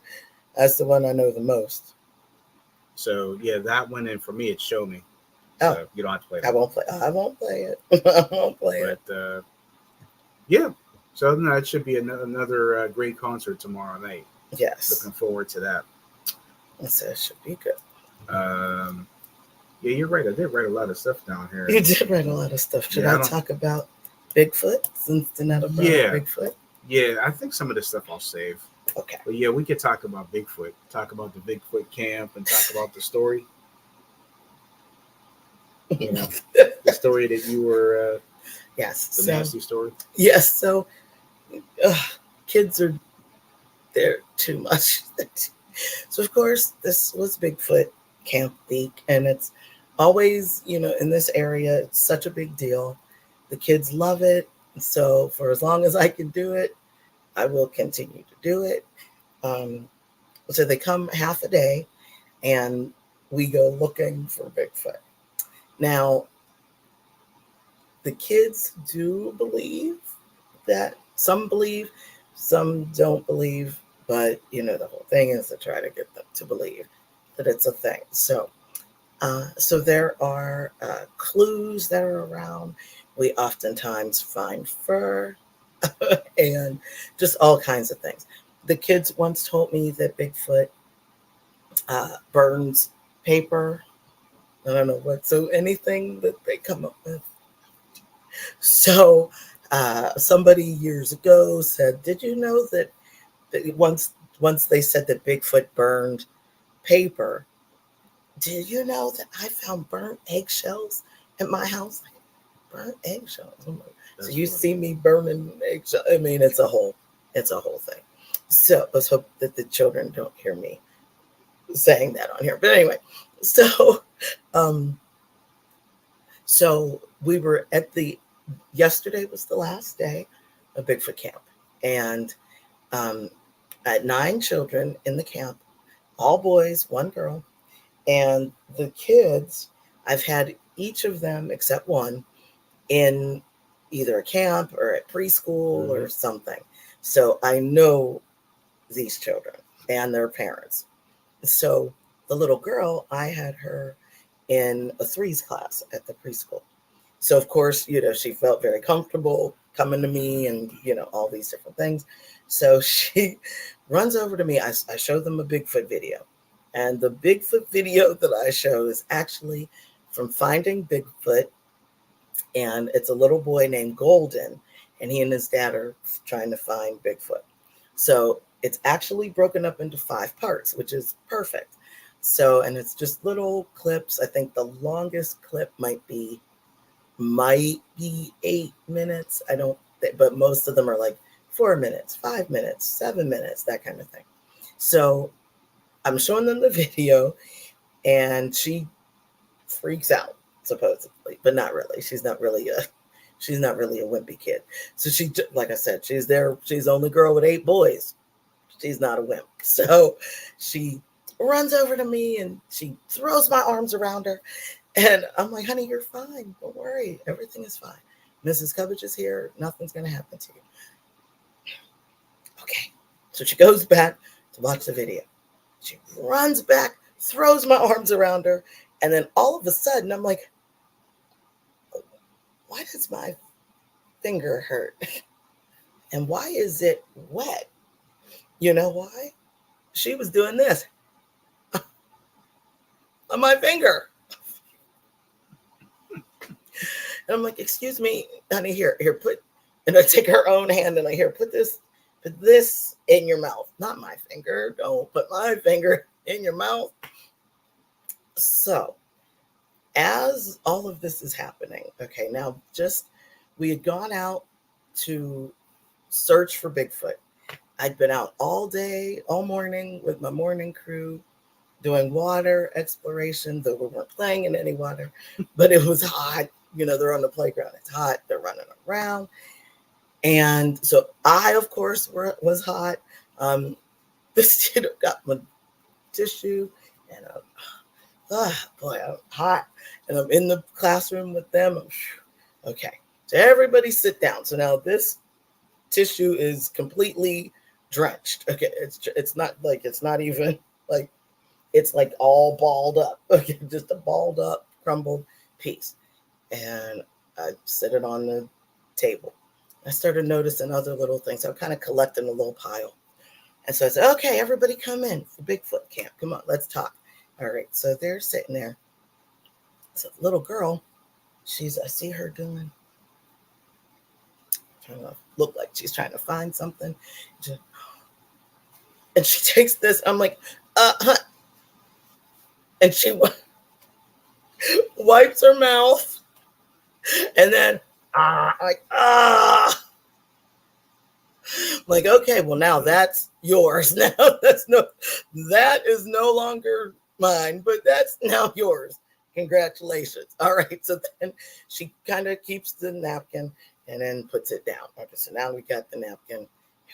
That's the one I know the most. So yeah, that one, and for me, it's "Show Me." Oh, so you don't have to play that. I won't play it. I won't play it. But yeah, so no, it should be another great concert tomorrow night. Yes. Looking forward to that. So it should be good. Yeah, you're right. I did write a lot of stuff down here. You did write a lot of stuff. Should I talk about Bigfoot since Donetta brought up Bigfoot? Yeah, I think some of the stuff I'll save. Okay. But yeah, we could talk about Bigfoot, talk about the Bigfoot camp, and talk about the story. The story that you were. Yes. The nasty story. Yes. So, kids are there too much. So of course, this was Bigfoot Camp Week, and it's always, in this area, it's such a big deal. The kids love it. So for as long as I can do it, I will continue to do it. So they come half a day, and we go looking for Bigfoot. Now, the kids do believe that. Some believe, some don't believe. But, the whole thing is to try to get them to believe that it's a thing. So there are clues that are around. We oftentimes find fur and just all kinds of things. The kids once told me that Bigfoot burns paper. I don't know what. So anything that they come up with. So somebody years ago said, did you know that once they said that Bigfoot burned paper, did you know that I found burnt eggshells at my house? Burnt eggshells. So you see me burning eggshells. I mean, it's a whole thing. So let's hope that the children don't hear me saying that on here. But anyway, so we were yesterday was the last day of Bigfoot camp, and at 9 children in the camp, all boys, 1 girl, and the kids, I've had each of them except one in either a camp or at preschool or something. So I know these children and their parents. So the little girl, I had her in a 3s class at the preschool. So of course, she felt very comfortable coming to me and, all these different things. So she runs over to me. I show them a Bigfoot video. And the Bigfoot video that I show is actually from Finding Bigfoot. And it's a little boy named Golden. And he and his dad are trying to find Bigfoot. So it's actually broken up into 5 parts, which is perfect. So, and it's just little clips. I think the longest clip might be 8 minutes. I don't but most of them are like 4 minutes, 5 minutes, 7 minutes, that kind of thing. So I'm showing them the video, and she freaks out supposedly, but not really. She's not really a wimpy kid. So she, like I said, she's the only girl with 8 boys. She's not a wimp. So she runs over to me and she throws my arms around her. And I'm like, honey, you're fine. Don't worry. Everything is fine. Mrs. Cubbage is here. Nothing's going to happen to you. Okay. So she goes back to watch the video. She runs back, throws my arms around her. And then all of a sudden, I'm like, why does my finger hurt? And why is it wet? You know why? She was doing this on my finger. And I'm like, excuse me, honey, here, put, and I take her own hand and I put this in your mouth. Not my finger. Don't put my finger in your mouth. So as all of this is happening, okay, now we had gone out to search for Bigfoot. I'd been out all day, all morning with my morning crew doing water exploration, though we weren't playing in any water, but it was hot. They're on the playground. It's hot. They're running around. And so I, of course, was hot. The student got my tissue, and boy, I'm hot. And I'm in the classroom with them. Okay, so everybody sit down. So now this tissue is completely drenched. Okay, it's not even like, it's like all balled up. Okay, just a balled up, crumbled piece. And I set it on the table. I started noticing other little things. I'm kind of collecting a little pile. And so I said, okay, everybody come in for Bigfoot camp. Come on, let's talk. All right, so they're sitting there. So the little girl, I see her trying to look like she's trying to find something. And she takes this. I'm like, and she wipes her mouth. And then, like, okay, well, now that's yours. Now that is no longer mine, but that's now yours. Congratulations. All right. So then she kind of keeps the napkin and then puts it down. Okay. So now we got the napkin,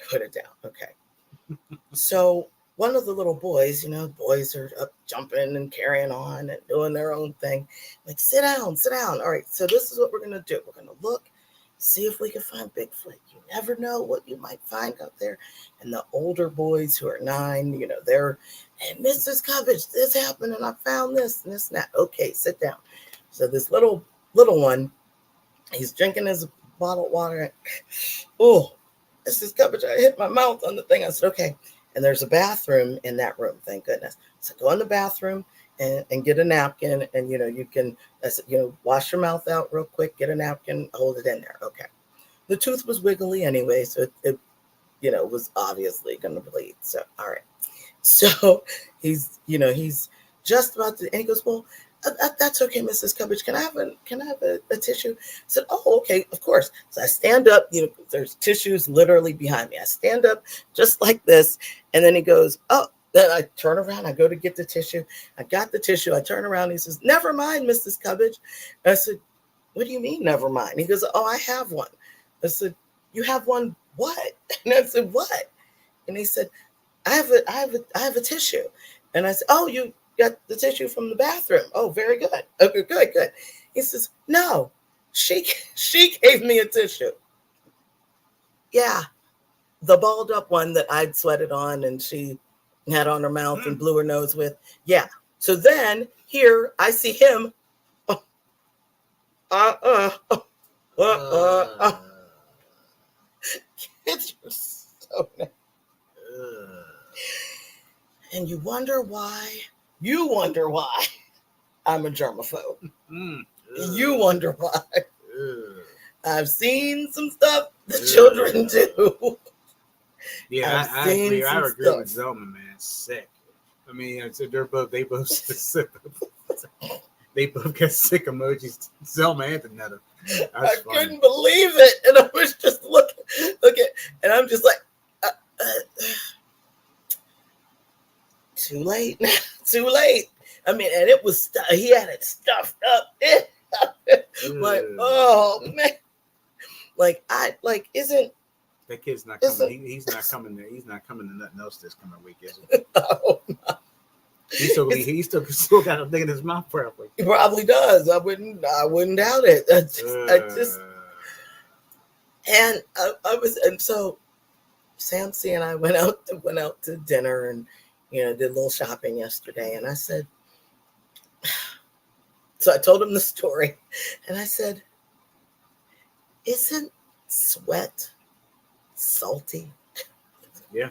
put it down. Okay. So one of the little boys, boys are up jumping and carrying on and doing their own thing. Like, sit down. All right, so this is what we're going to do. We're going to look, see if we can find Bigfoot. You never know what you might find out there. And the older boys who are 9, they're, and Mrs. Cubbage, this happened, and I found this and this and that. Okay, sit down. So this little one, he's drinking his bottled water. Oh, Mrs. Cubbage, I hit my mouth on the thing. I said, okay. And there's a bathroom in that room, thank goodness. So go in the bathroom and get a napkin, and you can wash your mouth out real quick, get a napkin, hold it in there. Okay. The tooth was wiggly anyway, so it was obviously gonna bleed. So all right. So he's just about to, and he goes, well, that's okay, Mrs. Cubbage. Can I have a tissue? I said, oh, okay, of course. So I stand up, there's tissues literally behind me. I stand up just like this. And then he goes, oh, then I turn around. I go to get the tissue. I got the tissue. I turn around. He says, never mind, Mrs. Cubbage. And I said, what do you mean, never mind? He goes, oh, I have one. I said, you have one what? And I said, what? And he said, I have a tissue. And I said, oh, you got the tissue from the bathroom. Oh, very good. Okay, good. He says, no, she gave me a tissue. Yeah, the balled up one that I'd sweated on and she had on her mouth and blew her nose with. Yeah. So then here I see him. It's so nice. And you wonder why I'm a germaphobe. You wonder why. I've seen some stuff the children do. Yeah, I agree. I agree with Zelma, man. Sick. I mean, they both specific. They both got sick emojis. Selma and Netta. I couldn't believe it, and I was just looking, and I'm just like, too late, too late. I mean, and it was he had it stuffed up. Like, oh man, like isn't that kid's not coming? He's not coming there. He's not coming to nothing else this coming week, is he? Oh, no. He still got a thing in his mouth, probably. He probably does. I wouldn't doubt it. And so Samsey and I went out to dinner and did a little shopping yesterday. And I said, so I told him the story, and I said, "Isn't sweat salty?" Yeah.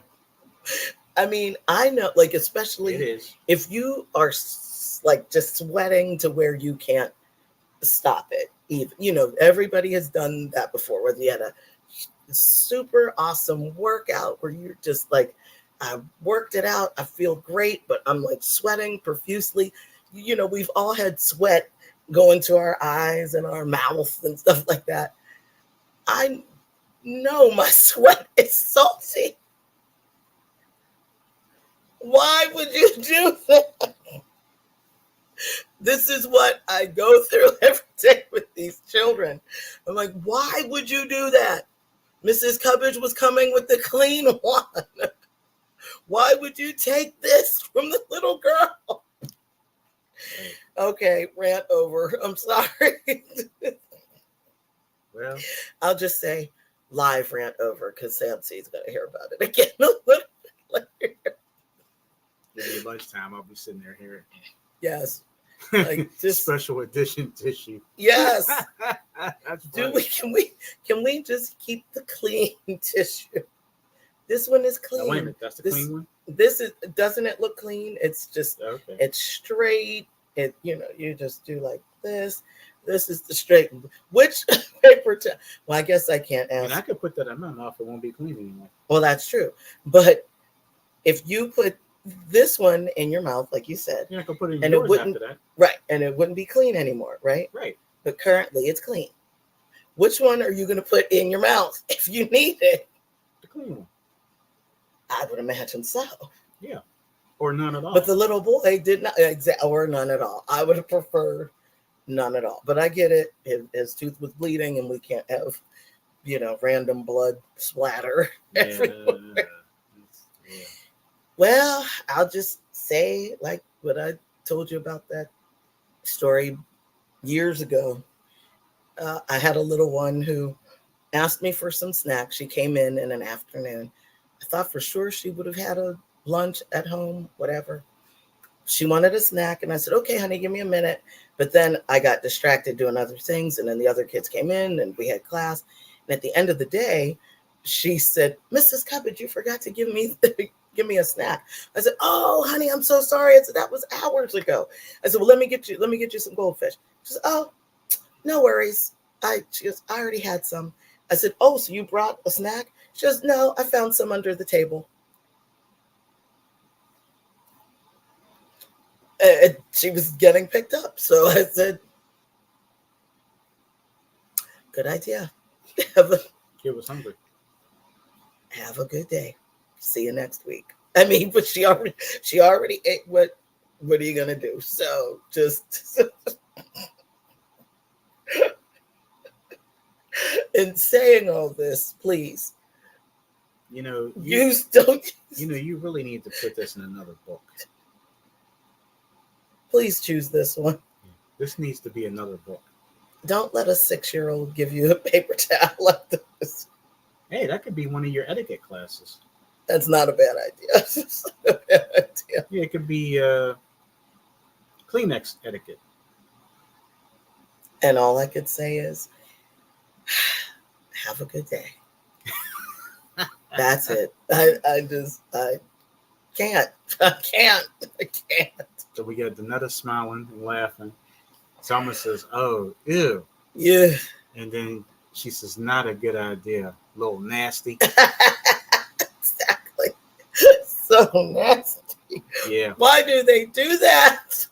I mean, I know, like, especially it is. If you are like just sweating to where you can't stop it. Even, everybody has done that before, whether you had a super awesome workout where you're just like, I worked it out, I feel great, but I'm like sweating profusely. We've all had sweat go into our eyes and our mouth and stuff like that. I know my sweat is salty. Why would you do that? This is what I go through every day with these children. I'm like, why would you do that? Mrs. Cubbage was coming with the clean one. Why would you take this from the little girl? Okay, rant over. I'm sorry. Well, I'll just say live rant over because Samsey's going to hear about it again a little bit later. Maybe lunchtime, I'll be sitting there hearing. Yes. Like just special edition tissue. Yes. That's Can we just keep the clean tissue? This one is clean. Now, wait a minute, that's the clean one? Doesn't it look clean? It's just It's straight. You just do like this. This is the straight. Which paper towel? Well, I guess I can't ask. And I could put that in my mouth, it won't be clean anymore. Well, that's true. But if you put this one in your mouth, like you said, I could put it in yours after that. Right, and it wouldn't be clean anymore, right? Right. But currently, it's clean. Which one are you going to put in your mouth if you need it? The clean one. I would imagine so. Yeah, or none at all. But the little boy did not, or none at all. I would have preferred none at all. But I get it. His tooth was bleeding, and we can't have, random blood splatter everywhere. Yeah. Well, I'll just say, like what I told you about that story years ago. I had a little one who asked me for some snacks. She came in an afternoon. I thought for sure she would have had a lunch at home, whatever. She wanted a snack, and I said, okay, honey, give me a minute. But then I got distracted doing other things, and then the other kids came in, and we had class. And at the end of the day, she said, Mrs. Cubbage, you forgot to give me a snack. I said, oh, honey, I'm so sorry. I said, that was hours ago. I said, well, let me get you some goldfish. She said, oh, no worries. She goes, I already had some. I said, oh, so you brought a snack? She goes, no, I found some under the table. And she was getting picked up. So I said, good idea. Kid was hungry. Have a good day. See you next week. I mean, but she already ate. What are you gonna do? So just in saying all this, please. You really need to put this in another book. Please choose this one. This needs to be another book. Don't let a 6-year-old give you a paper towel like this. Hey, that could be one of your etiquette classes. That's not a bad idea. Yeah, it could be Kleenex etiquette. And all I could say is, have a good day. That's it. I can't. So we got Danetta smiling and laughing. Selma says, oh, ew. Yeah. And then she says, not a good idea. A little nasty. Exactly. So nasty. Yeah. Why do they do that?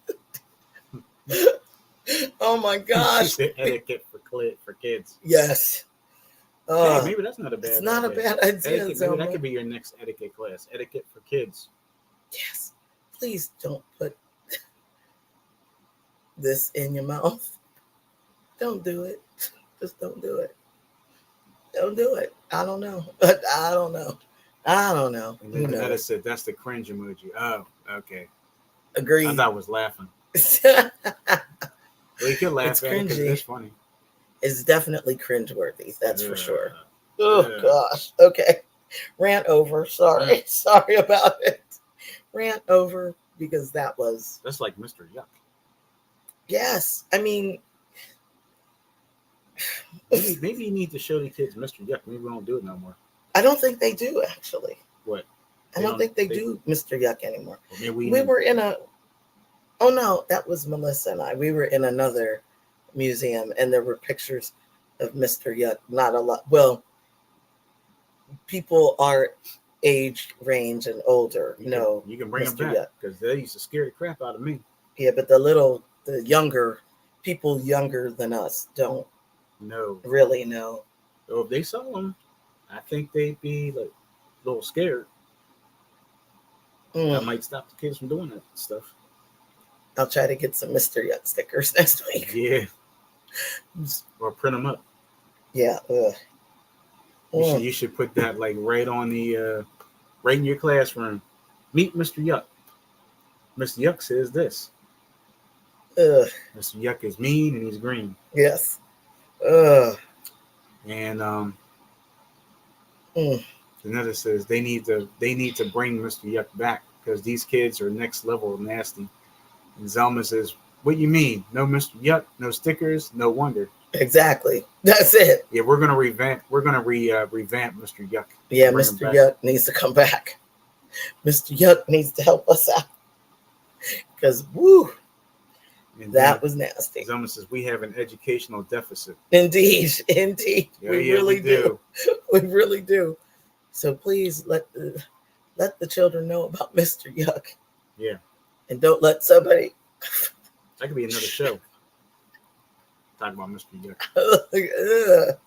Oh my She gosh. said etiquette for kids. Yes. Hey, maybe that's not a bad It's not idea. a bad idea, Etiquette, maybe Zelma. that could be your next etiquette class. Etiquette for kids. Yes. Please don't put this in your mouth. Don't do it. Just don't do it. Don't do it. I don't know. I don't know. I don't know. And Who then Danetta knows? said, that's the cringe emoji. Oh, okay. I Agreed. thought I was laughing. It's Well, you could laugh at it because cringy. it's funny. It's definitely cringeworthy. That's for sure. Yeah. Oh gosh. Okay. Rant over. Sorry. Sorry about it. Rant over because that was. That's like Mr. Yuck. Yes. I mean, Maybe you need to show the kids Mr. Yuck. Maybe we don't do it no more. I don't think they do actually. What? I don't think they do Mr. Yuck anymore. Well, we were in a. Oh no, that was Melissa and I. We were in another museum, and there were pictures of Mr. Yuck. Not a lot. Well, people our age range and older. You can bring Mr. them back because they used to scare the crap out of me. Yeah, but the younger people younger than us don't really know. So if they saw them, I think they'd be like a little scared. That might stop the kids from doing that stuff. I'll try to get some Mr. Yuck stickers next week. Yeah. Or print them up. Yeah. You should put that like right on the right in your classroom. Meet Mr. Yuck. Mr. Yuck says this. Mr. Yuck is mean and he's green. Yes. And Janetta says they need to bring Mr. Yuck back because these kids are next level nasty. And Zelma says, "What you mean? No Mr. Yuck, no stickers, no wonder." Exactly. That's it. Yeah, we're gonna revamp Mr. Yuck. Yeah, Mr. Yuck needs to come back. Mr. Yuck needs to help us out. Because that was nasty. Zelma says we have an educational deficit. Indeed. Yeah, we really do. We really do. So please let the children know about Mr. Yuck. Yeah. And don't let somebody. That could be another show. Talk about Mr. Yuck.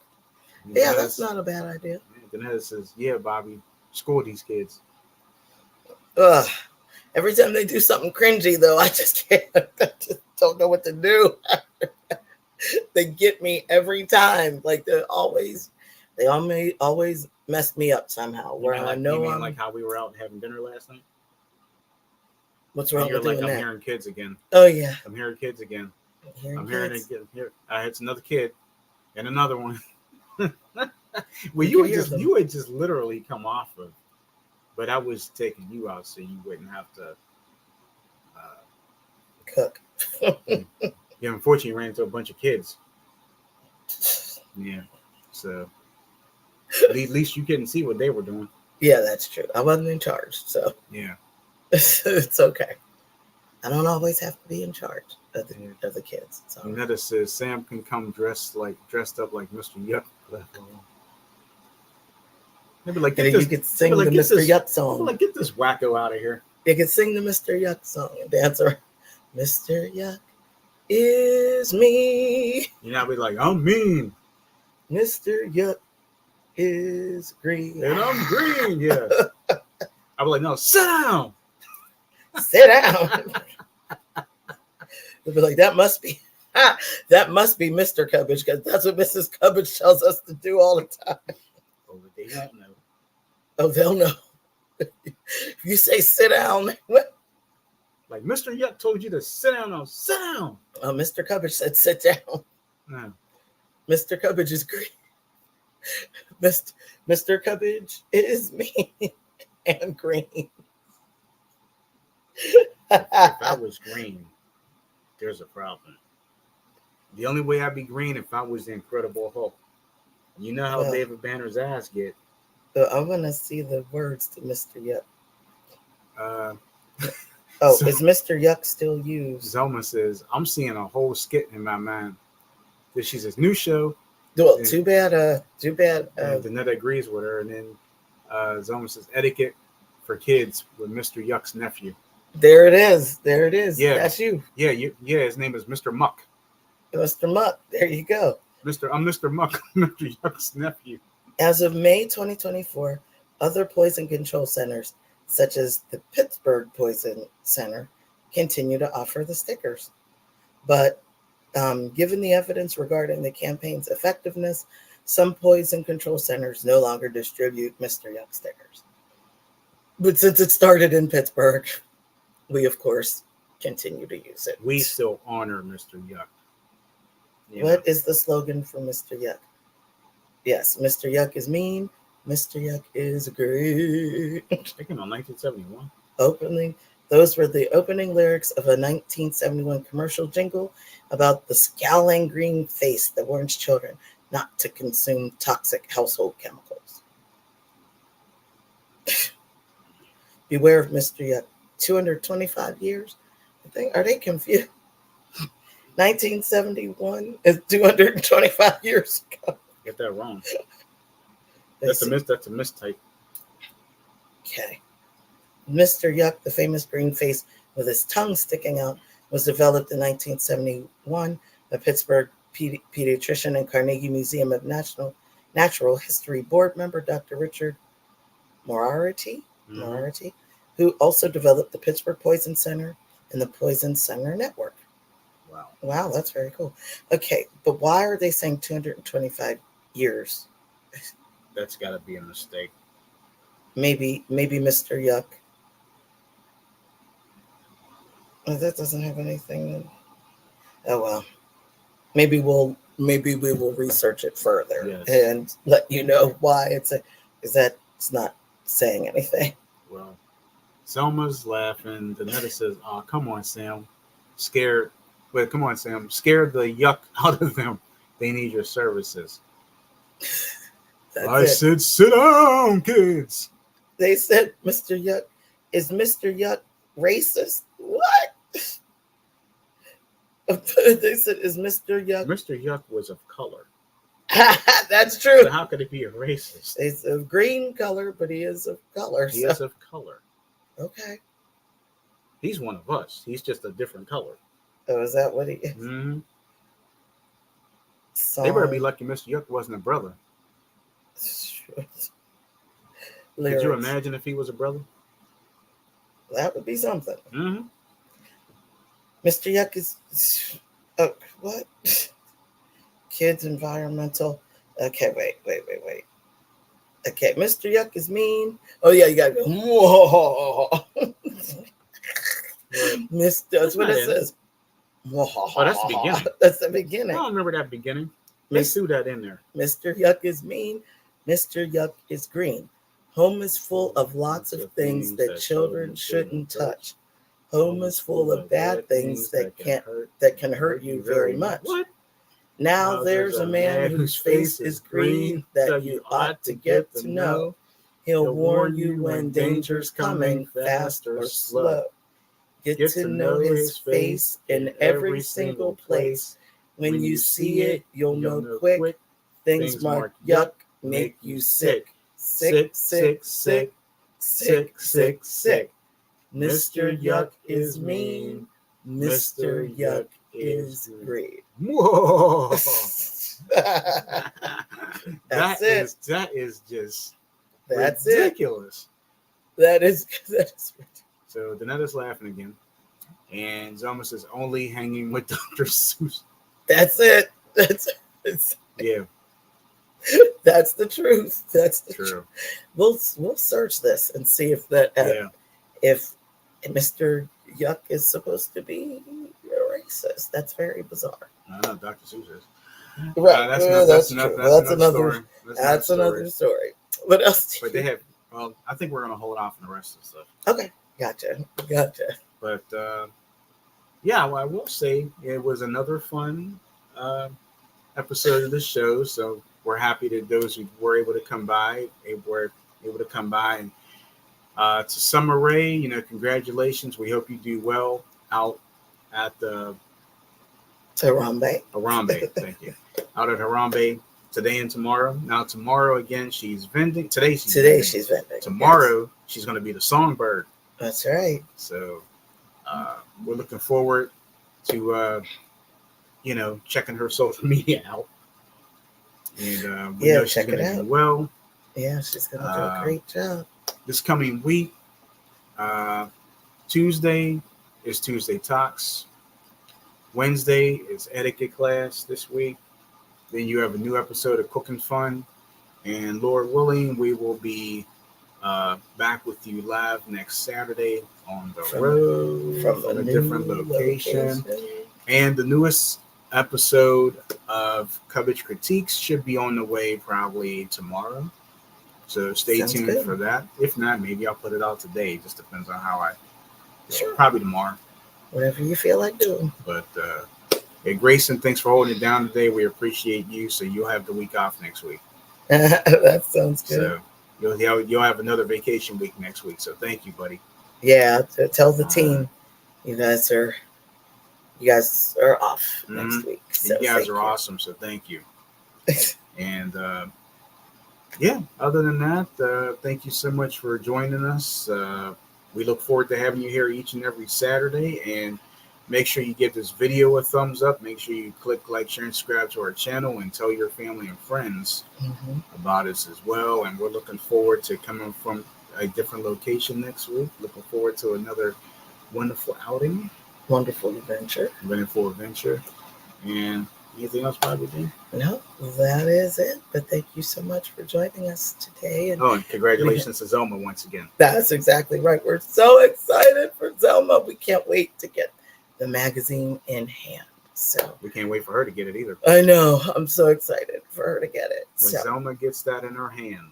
Yeah, that's not a bad idea. Danetta says, "Yeah, Bobby, school these kids." Every time they do something cringy, though, I just can't. I just don't know what to do. They get me every time. Like they always mess me up somehow. Where I know you mean like how we were out having dinner last night. What's wrong with doing that? I'm hearing kids again. Oh yeah, I'm hearing kids again. I'm hearing it again. Here, it's another kid and another one. Well, you would just literally come off of, but I was taking you out so you wouldn't have to cook. Yeah, unfortunately, ran into a bunch of kids. Yeah, so at least you couldn't see what they were doing. Yeah, that's true. I wasn't in charge, so yeah, it's okay. I don't always have to be in charge of the kids. So. Netta says Sam can come dressed up like Mr. Yuck. Maybe like you could sing the Mr. Yuck song. Like get this wacko out of here. You could sing the Mr. Yuck song and dance around. Mr. Yuck is me. You know, I'd be like, I'm mean. Mr. Yuck is green. And I'm green, yeah. I'd be like, no, sit down. Sit down. They'd be like, that must be Mr. Cubbage, because that's what Mrs. Cubbage tells us to do all the time. Oh, but they don't know. Oh, they'll know. If you say sit down, what? Like Mr. Yuck told you to sit down. No, sit down. Oh, Mr. Cubbage said sit down. No. Mr. Cubbage is green. Mr. Cubbage is me and green. If I was green, there's a problem. The only way I'd be green if I was the Incredible Hulk. You know how David Banner's ass get. I'm gonna see the words to Mr. Yuck. Is Mr. Yuck still used? Zelma says, I'm seeing a whole skit in my mind. She says, new show. Well, too bad. Danetta agrees with her. And then Zelma says, etiquette for kids with Mr. Yuck's nephew. There it is. Yeah. That's you. Yeah, his name is Mr. Muck. Mr. Muck. There you go. I'm Mr. Muck, Mr. Yuck's nephew. As of May 2024, other poison control centers, such as the Pittsburgh Poison Center, continue to offer the stickers. But given the evidence regarding the campaign's effectiveness, some poison control centers no longer distribute Mr. Yuck stickers. But since it started in Pittsburgh, we, of course, continue to use it. We still honor Mr. Yuck. What is the slogan for Mr. Yuck? Yes, Mr. Yuck is mean. Mr. Yuck is great. Speaking on 1971. Those were the opening lyrics of a 1971 commercial jingle about the scowling green face that warns children not to consume toxic household chemicals. Beware of Mr. Yuck. 225 years? Are they confused? 1971 is 225 years ago. Get that wrong. That's a mistype. Okay. Mr. Yuck, the famous green face with his tongue sticking out, was developed in 1971 by Pittsburgh pediatrician and Carnegie Museum of Natural History board member Dr. Richard Moriarty, who also developed the Pittsburgh Poison Center and the Poison Center Network. Wow, that's very cool. Okay, but why are they saying 225 years? That's got to be a mistake. Maybe Mr. Yuck. Oh, that doesn't have anything. Oh well. Maybe we will research it further and let you know why because that's not saying anything. Well, Selma's laughing. Danetta says, "Oh, come on, Sam. Scared. But come on, Sam. Scared the yuck out of them. They need your services." I said, "Sit down, kids." They said, "Mr. Yuck, is Mr. Yuck racist?" What? They said, "Is Mr. Yuck?" Mr. Yuck was of color. That's true. So how could it be a racist? He's of green color, but he is of color. He is of color. Okay. He's one of us. He's just a different color. Oh, is that what he is? Mm-hmm. They better be lucky Mr. Yuck wasn't a brother. Could you imagine if he was a brother? That would be something. Mm-hmm. Mr. Yuck is... Oh, what? Kids environmental. Okay, wait. Okay, Mr. Yuck is mean. Oh, yeah, you got to go. Whoa. That's what it says. Oh, that's the beginning. That's the beginning. I don't remember that beginning. They threw that in there. Mr. Yuck is mean. Mr. Yuck is green. Home is full of lots of things that children shouldn't touch. Home is full of bad things that can hurt you very much. What? Now there's a man whose face is green that you ought to get to know. He'll warn you when danger's coming, fast or slow. Get to know his face in every single place. When you see it, you'll know quick. Things marked yuck make you sick. Sick, sick, sick, sick, sick, sick. Mr. Yuck is mean. Mr. Yuck is great. Whoa! That's ridiculous. That is ridiculous. So Danetta's laughing again, and Zelma says, "Only hanging with Dr. Seuss." That's it. Yeah. That's the truth. That's the truth. We'll search this and see if if Mr. Yuck is supposed to be racist. That's very bizarre. I know Dr. Seuss is. Right. That's another story. story. What else? But they have. Well, I think we're gonna hold off on the rest of the stuff. Okay. Gotcha. But yeah, well, I will say it was another fun episode of the show. So we're happy that those who were able to come by, and to Summer Rae, congratulations. We hope you do well out at the Harambe. Thank you. Out at Harambe today and tomorrow. Now tomorrow again, she's vending. Today she's vending. Tomorrow she's going to be the songbird. That's right. So we're looking forward to checking her social media out. And we know she's check going it to do out. well. Yeah, she's going to do a great job. This coming week, Tuesday is Tuesday Talks. Wednesday is etiquette class this week. Then you have a new episode of Cooking Fun. And Lord willing, we will be back with you live next Saturday on the road from a different location. And the newest episode of Coverage Critiques should be on the way probably tomorrow. So stay tuned for that. If not, maybe I'll put it out today. It just depends on how probably tomorrow. Whatever you feel like doing. But hey, Grayson, thanks for holding it down today. We appreciate you. So you'll have the week off next week. That sounds good. So you'll have another vacation week next week. So thank you, buddy. Yeah, tell the team you guys are off next week. So you guys are awesome. So thank you. And other than that, thank you so much for joining us. We look forward to having you here each and every Saturday. And make sure you give this video a thumbs up. Make sure you click like, share, and subscribe to our channel, and tell your family and friends about us as well. And we're looking forward to coming from a different location next week. Looking forward to another wonderful outing. Wonderful adventure. And anything else, Bobby Jean? No, that is it. But thank you so much for joining us today. And congratulations to Zelma once again. That's exactly right. We're so excited for Zelma. We can't wait to get the magazine in hand. So we can't wait for her to get it either. I know. I'm so excited for her to get it. When Zelma gets that in her hand,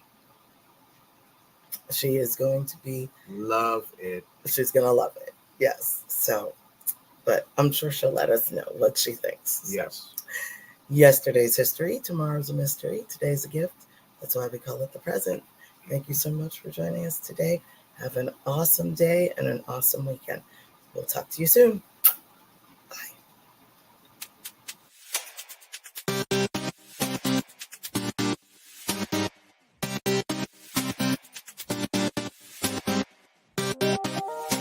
she is going to love it. She's going to love it. Yes. So, but I'm sure she'll let us know what she thinks. Yes. So, yesterday's history. Tomorrow's a mystery. Today's a gift. That's why we call it the present. Thank you so much for joining us today. Have an awesome day and an awesome weekend. We'll talk to you soon.